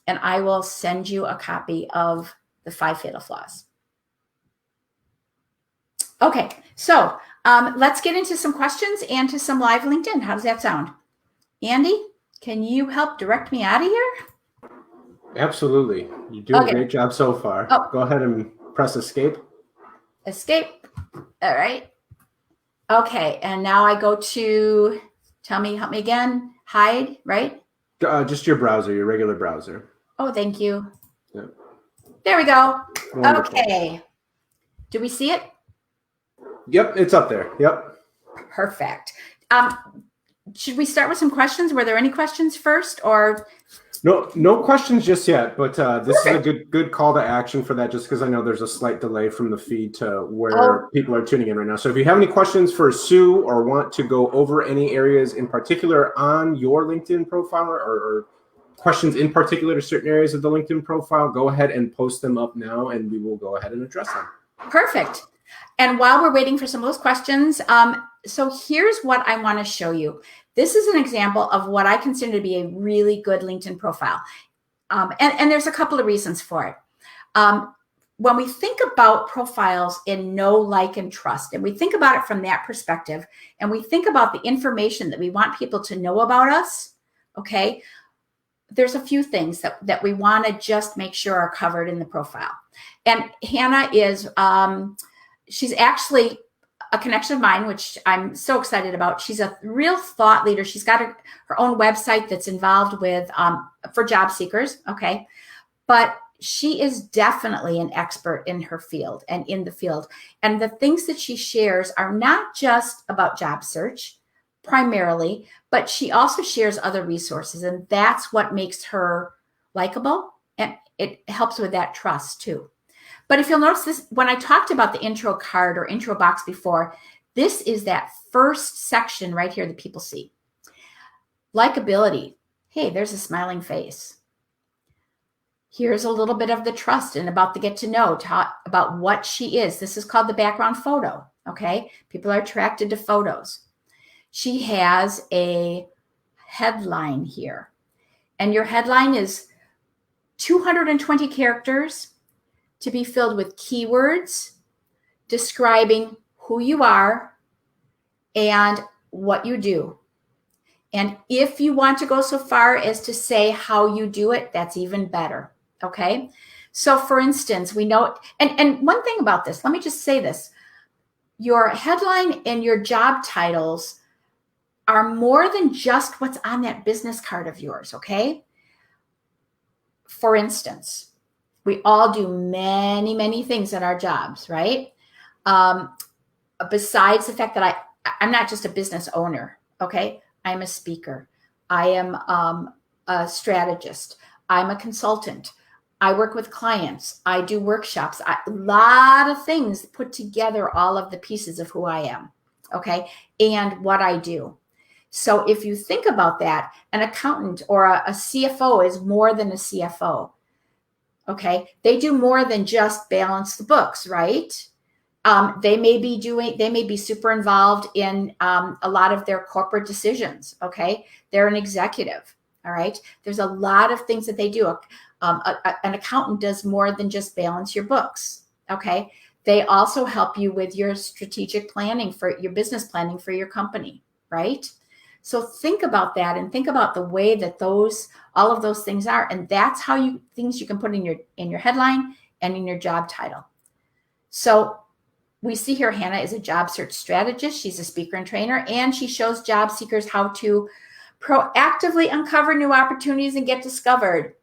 and I will send you a copy of the 5 Fatal Flaws. Okay, so let's get into some questions and to some live LinkedIn. How does that sound? Andy, can you help direct me out of here? Absolutely. You're doing a great job so far. Oh. Go ahead and press escape. Escape. All right. Okay, and now I go to, help me again, hide, right? Just your browser, your regular browser. Oh, thank you. Yeah. There we go. Wonderful. Okay. Do we see it? Yep, it's up there. Yep. Perfect. Should we start with some questions? Were there any questions first, or? No questions just yet, but this is a good call to action for that, just because I know there's a slight delay from the feed to where people are tuning in right now. So if you have any questions for Sue or want to go over any areas in particular on your LinkedIn profile or questions in particular to certain areas of the LinkedIn profile, go ahead and post them up now and we will go ahead and address them. Perfect. And while we're waiting for some of those questions, so here's what I want to show you. This is an example of what I consider to be a really good LinkedIn profile. And there's a couple of reasons for it. When we think about profiles in know, like, and trust, and we think about it from that perspective, and we think about the information that we want people to know about us, okay, there's a few things that we want to just make sure are covered in the profile. And Hannah is, she's actually a connection of mine, which I'm so excited about. She's a real thought leader. She's got her own website that's involved with, for job seekers, okay? But she is definitely an expert in her field and in the field. And the things that she shares are not just about job search primarily, but she also shares other resources. And that's what makes her likable. And it helps with that trust too. But if you'll notice this, when I talked about the intro card or intro box before, this is that first section right here that people see. Likability. Hey, there's a smiling face. Here's a little bit of the trust and about the get to know, about what she is. This is called the background photo, okay? People are attracted to photos. She has a headline here. And your headline is 220 characters to be filled with keywords describing who you are and what you do. And if you want to go so far as to say how you do it, that's even better, okay? So for instance, we know, and one thing about this, let me just say this. Your headline and your job titles are more than just what's on that business card of yours, okay? For instance, we all do many, many things at our jobs, right? Besides the fact that I'm not just a business owner, okay? I'm a speaker. I am a strategist. I'm a consultant. I work with clients. I do workshops. A lot of things put together all of the pieces of who I am, okay? And what I do. So if you think about that, an accountant or a CFO is more than a CFO. Okay, they do more than just balance the books, right? They may be super involved in a lot of their corporate decisions. Okay, they're an executive. All right, there's a lot of things that they do. An accountant does more than just balance your books. Okay, they also help you with your strategic planning for your business planning for your company, right? So think about that and think about the way that all of those things are. And that's how things you can put in your headline and in your job title. So we see here Hannah is a job search strategist. She's a speaker and trainer, and she shows job seekers how to Proactively uncover new opportunities and get discovered.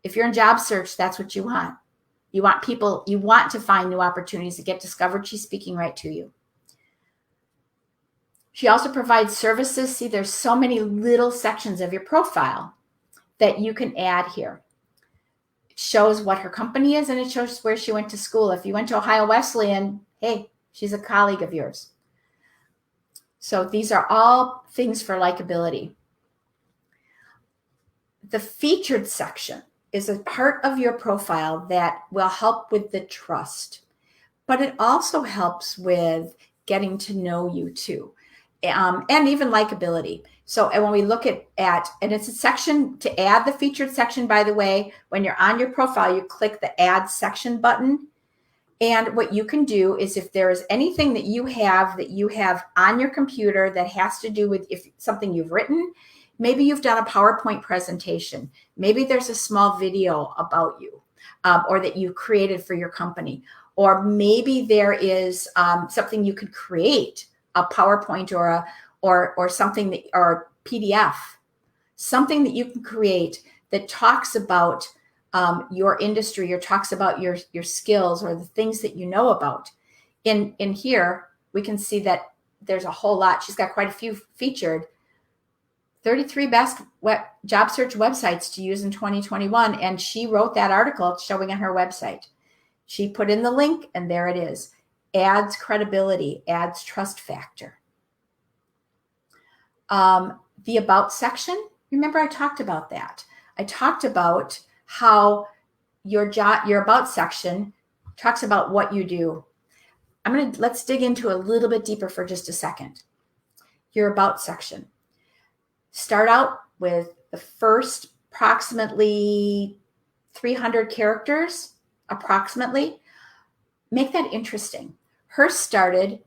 If you're in job search, that's what you want. You want to find new opportunities to get discovered. She's speaking right to you. She also provides services. See, there's so many little sections of your profile that you can add here. It shows what her company is, and it shows where she went to school. If you went to Ohio Wesleyan, hey, she's a colleague of yours. So these are all things for likability. The featured section is a part of your profile that will help with the trust, but it also helps with getting to know you too, and even likability. So, and when we look at, and it's a section to add the featured section, by the way, when you're on your profile, you click the add section button. And what you can do is if there is anything that you have on your computer that has to do with if something you've written, maybe you've done a PowerPoint presentation, maybe there's a small video about you, or that you created for your company, or maybe there is something you could create, a PowerPoint or something that, or PDF, something that you can create that talks about your industry, or talks about your skills or the things that you know about. In here, we can see that there's a whole lot. She's got quite a few featured. 33 best job search websites to use in 2021. And she wrote that article showing on her website. She put in the link, and there it is. Adds credibility, adds trust factor. The about section, remember I talked about that. I talked about how your about section talks about what you do. Let's dig into a little bit deeper for just a second. Your about section. Start out with the first approximately 300 characters, approximately. Make that interesting. Hers started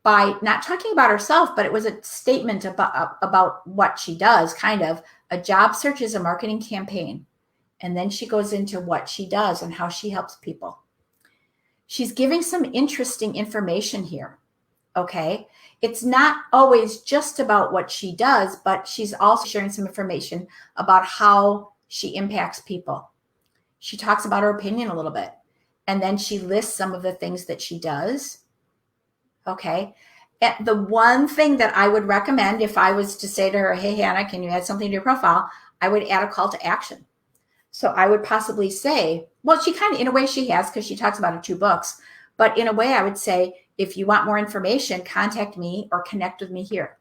by not talking about herself, but it was a statement about what she does, kind of. A job search is a marketing campaign. And then she goes into what she does and how she helps people. She's giving some interesting information here, okay? It's not always just about what she does, but she's also sharing some information about how she impacts people. She talks about her opinion a little bit, and then she lists some of the things that she does, okay? And the one thing that I would recommend if I was to say to her, hey, Hannah, can you add something to your profile? I would add a call to action. So I would possibly say, well, she kind of, in a way she has, because she talks about her 2 books, but in a way I would say, if you want more information, contact me or connect with me here.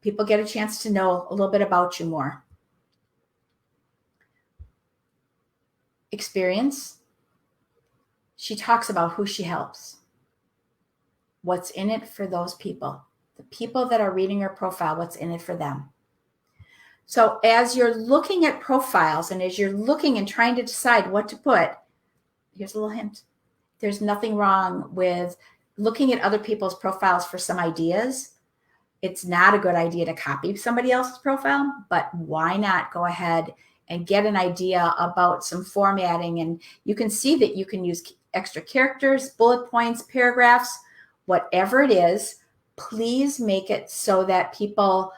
People get a chance to know a little bit about you more. Experience. She talks about who she helps. What's in it for those people? The people that are reading her profile, what's in it for them? So as you're looking at profiles and as you're looking and trying to decide what to put, here's a little hint. There's nothing wrong with looking at other people's profiles for some ideas. It's not a good idea to copy somebody else's profile, but why not go ahead and get an idea about some formatting? And you can see that you can use extra characters, bullet points, paragraphs, whatever it is. Please make it so that people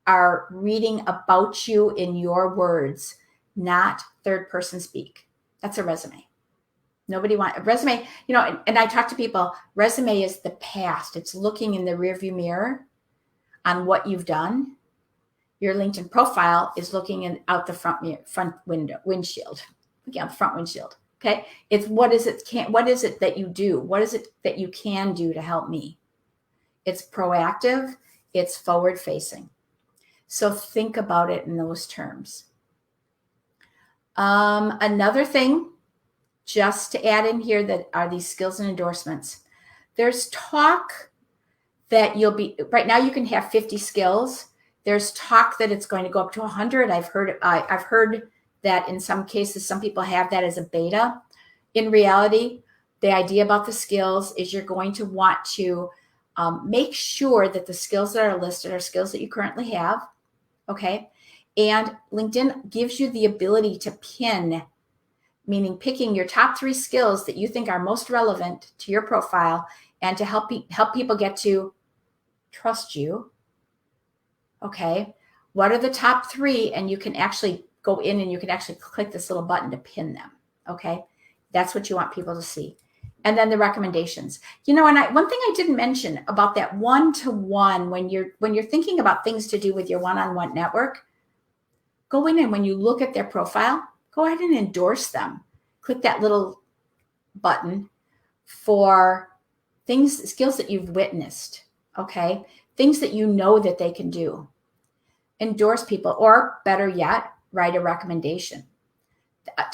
are reading about you in your words, not third person speak. That's a resume. Nobody wants a resume, and I talk to people, resume is the past. It's looking in the rearview mirror on what you've done. Your LinkedIn profile is looking out the front windshield. Looking out the front windshield. Okay. It's what is it that you do? What is it that you can do to help me? It's proactive. It's forward facing. So think about it in those terms. Another thing, just to add in here, that are these skills and endorsements. There's talk that right now you can have 50 skills. There's talk that it's going to go up to 100. I've heard that in some cases, some people have that as a beta. In reality, the idea about the skills is you're going to want to make sure that the skills that are listed are skills that you currently have. Okay. And LinkedIn gives you the ability to pin, meaning picking your top 3 skills that you think are most relevant to your profile and to help people get to trust you. Okay. What are the top 3? And you can actually go in and you can actually click this little button to pin them. Okay. That's what you want people to see. And then the recommendations. And one thing I didn't mention about that one-to-one, when you're thinking about things to do with your one-on-one network, go in and when you look at their profile, go ahead and endorse them. Click that little button for skills that you've witnessed, okay? Things that you know that they can do. Endorse people, or better yet, write a recommendation.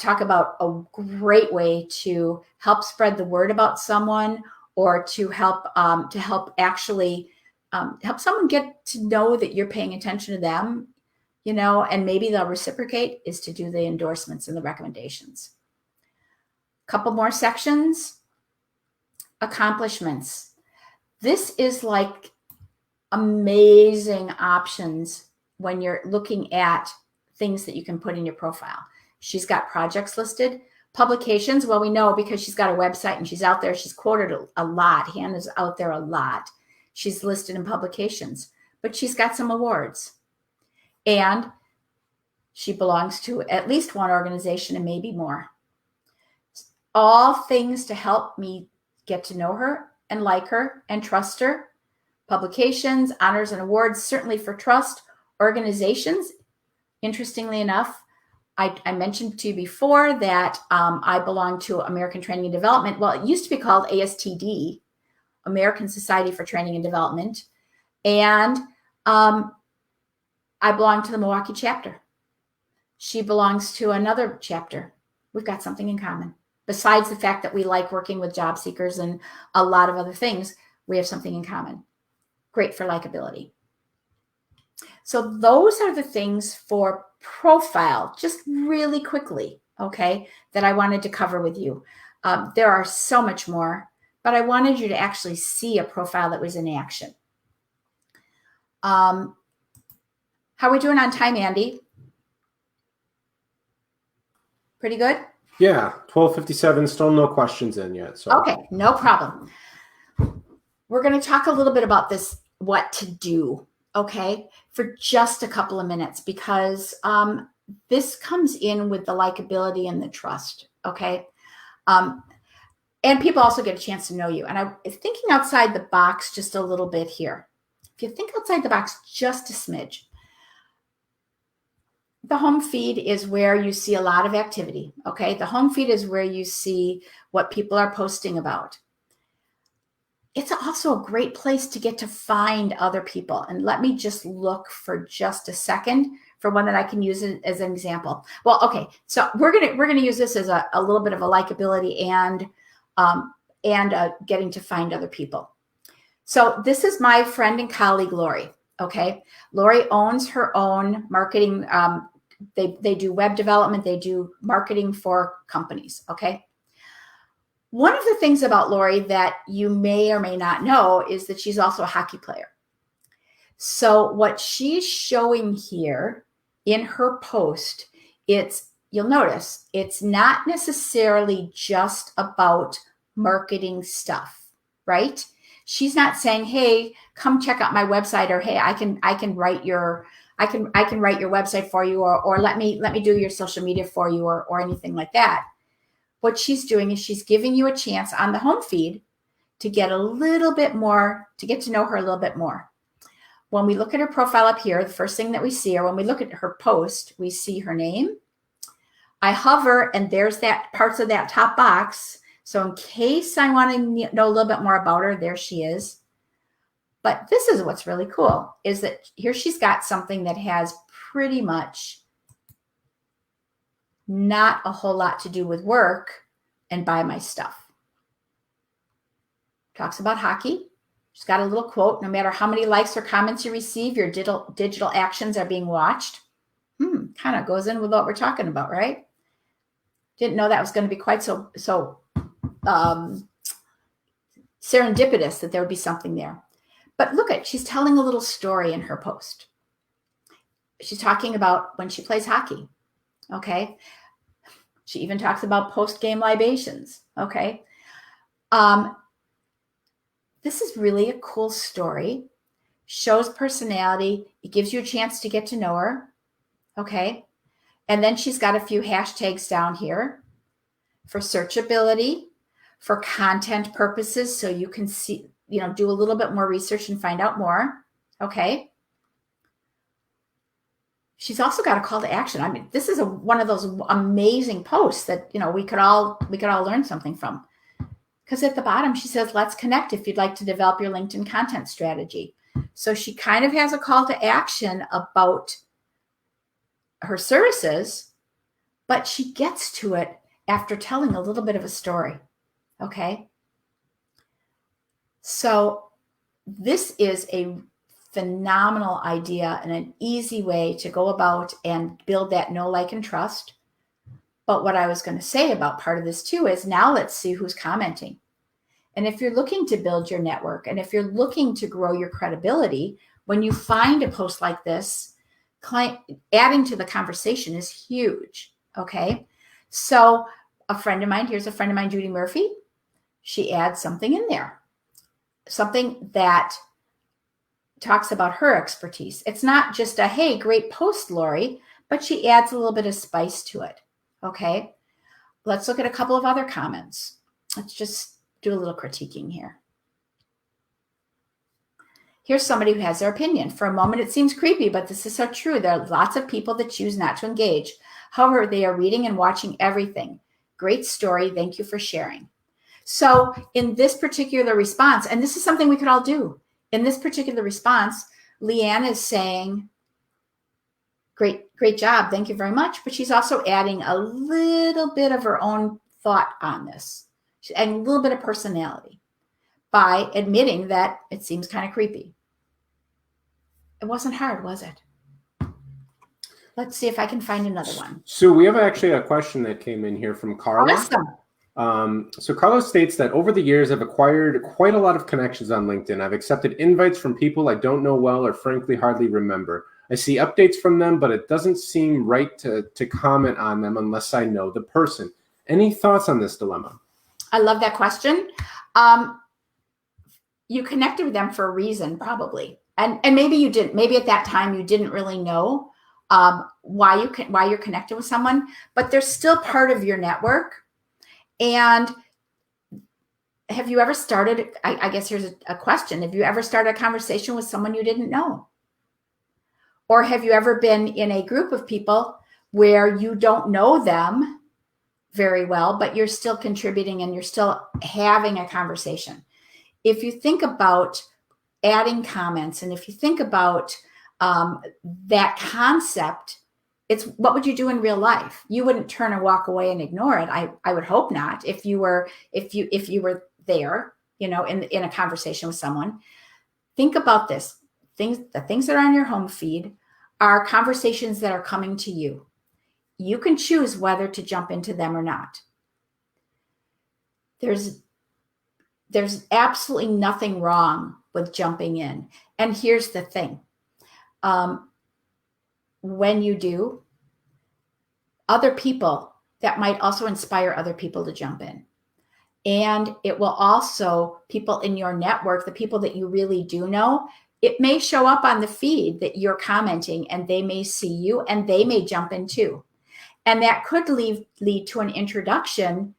Talk about a great way to help spread the word about someone, or to help actually help someone get to know that you're paying attention to them, and maybe they'll reciprocate, is to do the endorsements and the recommendations. Couple more sections. Accomplishments. This is like amazing options when you're looking at things that you can put in your profile. She's got projects listed. Publications, well, we know because she's got a website and she's out there. She's quoted a lot. Hannah's out there a lot. She's listed in publications, but she's got some awards. And she belongs to at least one organization and maybe more. All things to help me get to know her and like her and trust her. Publications, honors, and awards, certainly for trust. Organizations, interestingly enough, I mentioned to you before that I belong to American Training and Development. Well, it used to be called ASTD, American Society for Training and Development. And I belong to the Milwaukee chapter. She belongs to another chapter. We've got something in common. Besides the fact that we like working with job seekers and a lot of other things, we have something in common. Great for likability. So those are the things for profile, just really quickly, okay, that I wanted to cover with you. There are so much more, but I wanted you to actually see a profile that was in action. How are we doing on time, Andy? Pretty good? Yeah, 12:57, still no questions in yet. So okay, no problem. We're going to talk a little bit about this, what to do, okay, for just a couple of minutes, because this comes in with the likability and the trust, okay? And people also get a chance to know you. And I'm thinking outside the box just a little bit here. If you think outside the box just a smidge, the home feed is where you see a lot of activity, okay? The home feed is where you see what people are posting about. It's also a great place to get to find other people. And let me just look for just a second for one that I can use as an example. Well, okay, so we're gonna use this as a little bit of a likability and getting to find other people. So this is my friend and colleague, Lori. Okay, Lori owns her own marketing. They do web development. They do marketing for companies. Okay. One of the things about Lori that you may or may not know is that she's also a hockey player. So what she's showing here in her post, you'll notice it's not necessarily just about marketing stuff, right? She's not saying, "Hey, come check out my website," or "Hey, I can write your website for you," or let me do your social media for you, or anything like that. What she's doing is she's giving you a chance on the home feed to get a little bit more, to get to know her a little bit more. When we look at her profile up here, the first thing that we see, or when we look at her post, we see her name. I hover, and there's that parts of that top box. So in case I want to know a little bit more about her, there she is. But this is what's really cool, is that here she's got something that has pretty much not a whole lot to do with work and buy my stuff. Talks about hockey. She's got a little quote: "No matter how many likes or comments you receive, your digital actions are being watched." Kind of goes in with what we're talking about, right? Didn't know that was going to be quite so serendipitous that there would be something there. But look at, she's telling a little story in her post. She's talking about when she plays hockey. Okay. She even talks about post-game libations. Okay. This is really a cool story shows personality. It gives you a chance to get to know her. Okay. And then she's got a few hashtags down here for searchability, for content purposes. So you can see, do a little bit more research and find out more. Okay. She's also got a call to action. I mean, this is one of those amazing posts that, we could all learn something from. Because at the bottom, she says, let's connect if you'd like to develop your LinkedIn content strategy. So she kind of has a call to action about her services, but she gets to it after telling a little bit of a story. Okay. So this is a phenomenal idea and an easy way to go about and build that know, like, and trust. But what I was going to say about part of this too is now let's see who's commenting. And if you're looking to build your network and if you're looking to grow your credibility, when you find a post like this, adding to the conversation is huge. Okay. So here's a friend of mine, Judy Murphy. She adds something in there, something that talks about her expertise. It's not just a, hey, great post, Lori, but she adds a little bit of spice to it. Okay. Let's look at a couple of other comments. Let's just do a little critiquing here. Here's somebody who has their opinion. For a moment, it seems creepy, but this is so true. There are lots of people that choose not to engage. However, they are reading and watching everything. Great story. Thank you for sharing. So in this particular response, and this is something we could all do. In this particular response, Leanne is saying, great job. Thank you very much. But she's also adding a little bit of her own thought on this and a little bit of personality by admitting that it seems kind of creepy. It wasn't hard, was it? Let's see if I can find another one. So we have actually a question that came in here from Carla. Awesome. So Carla states that over the years, I've acquired quite a lot of connections on LinkedIn. I've accepted invites from people I don't know well or frankly hardly remember. I see updates from them, but it doesn't seem right to comment on them unless I know the person. Any thoughts on this dilemma? I love that question. You connected with them for a reason, probably. And maybe you didn't. Maybe at that time you didn't really know why you're connected with someone, but they're still part of your network. And have you ever started, I guess here's a question. Have you ever started a conversation with someone you didn't know? Or have you ever been in a group of people where you don't know them very well, but you're still contributing and you're still having a conversation? If you think about adding comments and if you think about that concept, it's what would you do in real life? You wouldn't turn and walk away and ignore it. I would hope not. If you were there, in a conversation with someone, think about this. The things that are on your home feed are conversations that are coming to you. You can choose whether to jump into them or not. There's absolutely nothing wrong with jumping in. And here's the thing. When you do, other people, that might also inspire other people to jump in. And it will also, people in your network, the people that you really do know, it may show up on the feed that you're commenting and they may see you and they may jump in too. And that could lead to an introduction,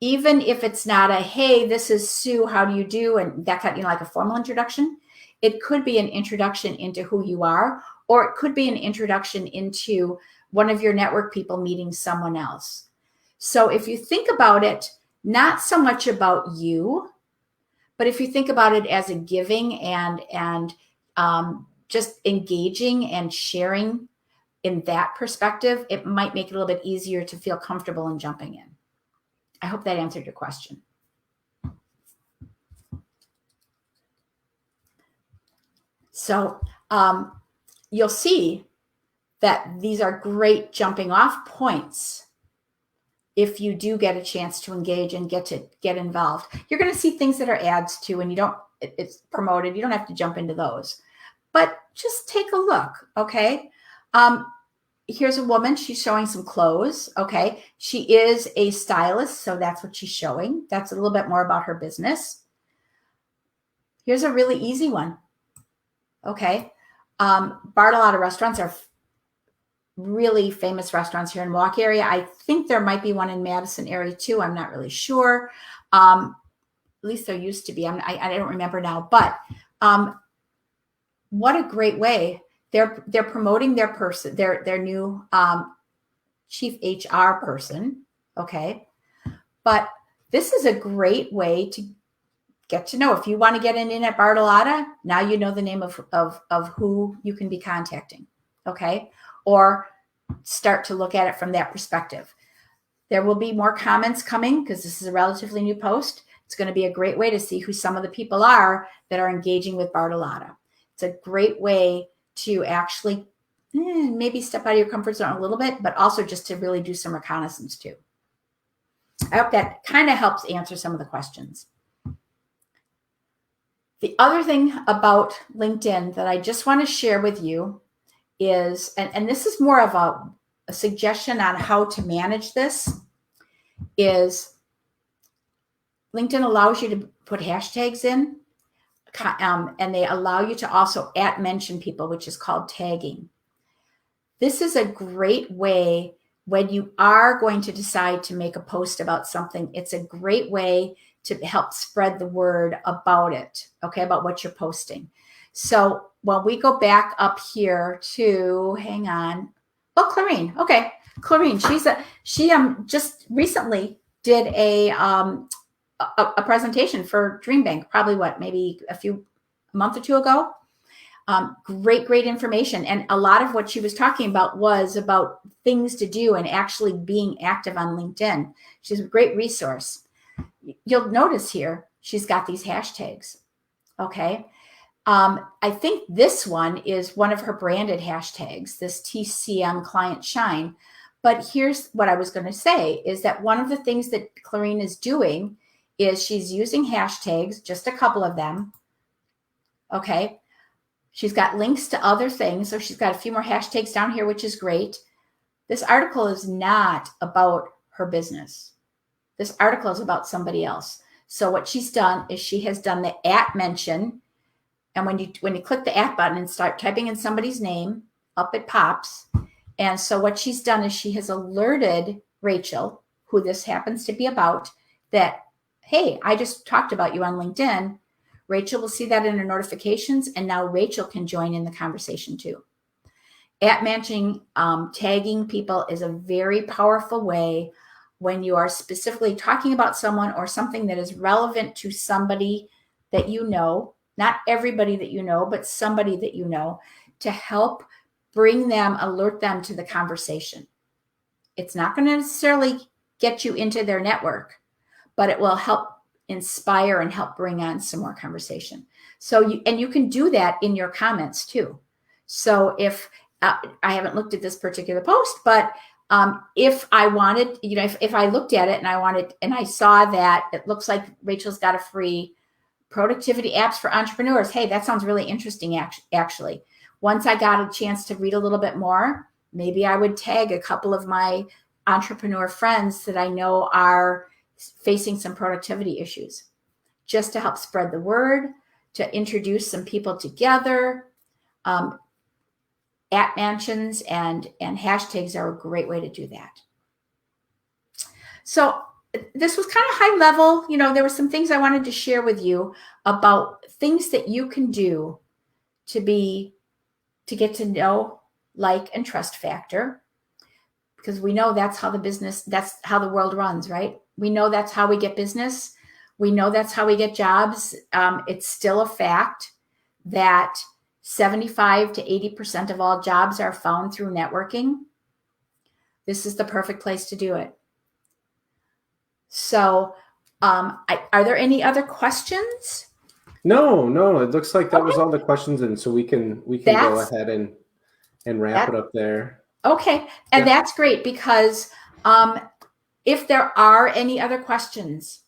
even if it's not a, hey, this is Sue, how do you do? And that kind of, like a formal introduction. It could be an introduction into who you are, or it could be an introduction into one of your network people meeting someone else. So if you think about it, not so much about you, but if you think about it as a giving and just engaging and sharing in that perspective, it might make it a little bit easier to feel comfortable in jumping in. I hope that answered your question. So you'll see that these are great jumping off points if you do get a chance to engage and get involved. You're going to see things that are ads too, and it's promoted. You don't have to jump into those, but just take a look. Okay. Here's a woman. She's showing some clothes. Okay. She is a stylist. So that's what she's showing. That's a little bit more about her business. Here's a really easy one. Okay. Bartolotta restaurants are really famous restaurants here in Milwaukee area. I think there might be one in Madison area too. I'm not really sure. At least there used to be. I don't remember now. But what a great way. They're promoting their person, their new chief HR person. Okay. But this is a great way to get to know. If you want to get in at Bartolotta, now you know the name of who you can be contacting. Okay. Or start to look at it from that perspective. There will be more comments coming because this is a relatively new post. It's going to be a great way to see who some of the people are that are engaging with Bartolotta. It's a great way to actually maybe step out of your comfort zone a little bit, but also just to really do some reconnaissance too. I hope that kind of helps answer some of the questions. The other thing about LinkedIn that I just want to share with you is, and this is more of a suggestion on how to manage this, is LinkedIn allows you to put hashtags in, and they allow you to also @mention people, which is called tagging. This is a great way when you are going to decide to make a post about something. It's a great way to help spread the word about it, okay, about what you're posting. So when we go back up here to, hang on, oh, Clarine, okay, Clarine, she just recently did a presentation for DreamBank, probably maybe a month or two ago. Great information. And a lot of what she was talking about was about things to do and actually being active on LinkedIn. She's a great resource. You'll notice here, she's got these hashtags. Okay. I think this one is one of her branded hashtags, this TCM Client Shine. But here's what I was going to say is that one of the things that Clarine is doing is she's using hashtags, just a couple of them. Okay. She's got links to other things. So she's got a few more hashtags down here, which is great. This article is not about her business. This article is about somebody else. So what she's done is she has done the @mention. And when you click the @ button and start typing in somebody's name, up it pops. And so what she's done is she has alerted Rachel, who this happens to be about, that, hey, I just talked about you on LinkedIn. Rachel will see that in her notifications, and now Rachel can join in the conversation too. @mentioning, tagging people is a very powerful way when you are specifically talking about someone or something that is relevant to somebody that you know, not everybody that you know, but somebody that you know, to help bring them, alert them to the conversation. It's not going to necessarily get you into their network, but it will help inspire and help bring on some more conversation. So you can do that in your comments too. So if I haven't looked at this particular post, but if I wanted, if I looked at it and I saw that it looks like Rachel's got a free productivity apps for entrepreneurs. Hey, that sounds really interesting. Actually, once I got a chance to read a little bit more, maybe I would tag a couple of my entrepreneur friends that I know are facing some productivity issues, just to help spread the word, to introduce some people together. @mentions and hashtags are a great way to do that. So this was kind of high level. There were some things I wanted to share with you about things that you can do to get to know, like, and trust factor, because we know that's how the world runs, right? We know that's how we get business. We know that's how we get jobs. It's still a fact that 75 to 80% of all jobs are found through networking. This is the perfect place to do it. So, are there any other questions? No. It looks like that was all the questions, and so we can go ahead and wrap it up there. Okay, and that's great, because if there are any other questions,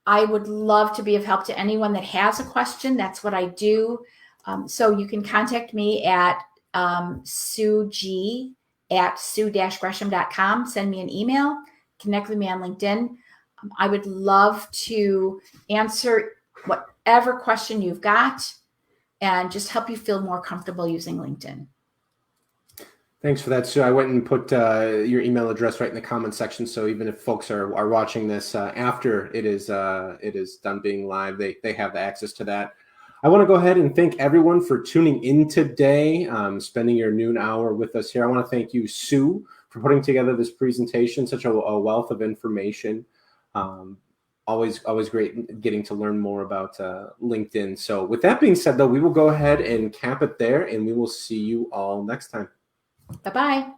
I would love to be of help to anyone that has a question. That's what I do. So you can contact me at sueg@sue-gresham.com. Send me an email. Connect with me on LinkedIn. I would love to answer whatever question you've got. and just help you feel more comfortable using LinkedIn. Thanks for that, Sue. I went and put your email address right in the comment section, so even if folks are watching this after it is done being live, they have the access to that. I want to go ahead and thank everyone for tuning in today, spending your noon hour with us here. I want to thank you, Sue, for putting together this presentation, such a wealth of information. Always great getting to learn more about LinkedIn. So with that being said, though, we will go ahead and cap it there, and we will see you all next time. Bye-bye.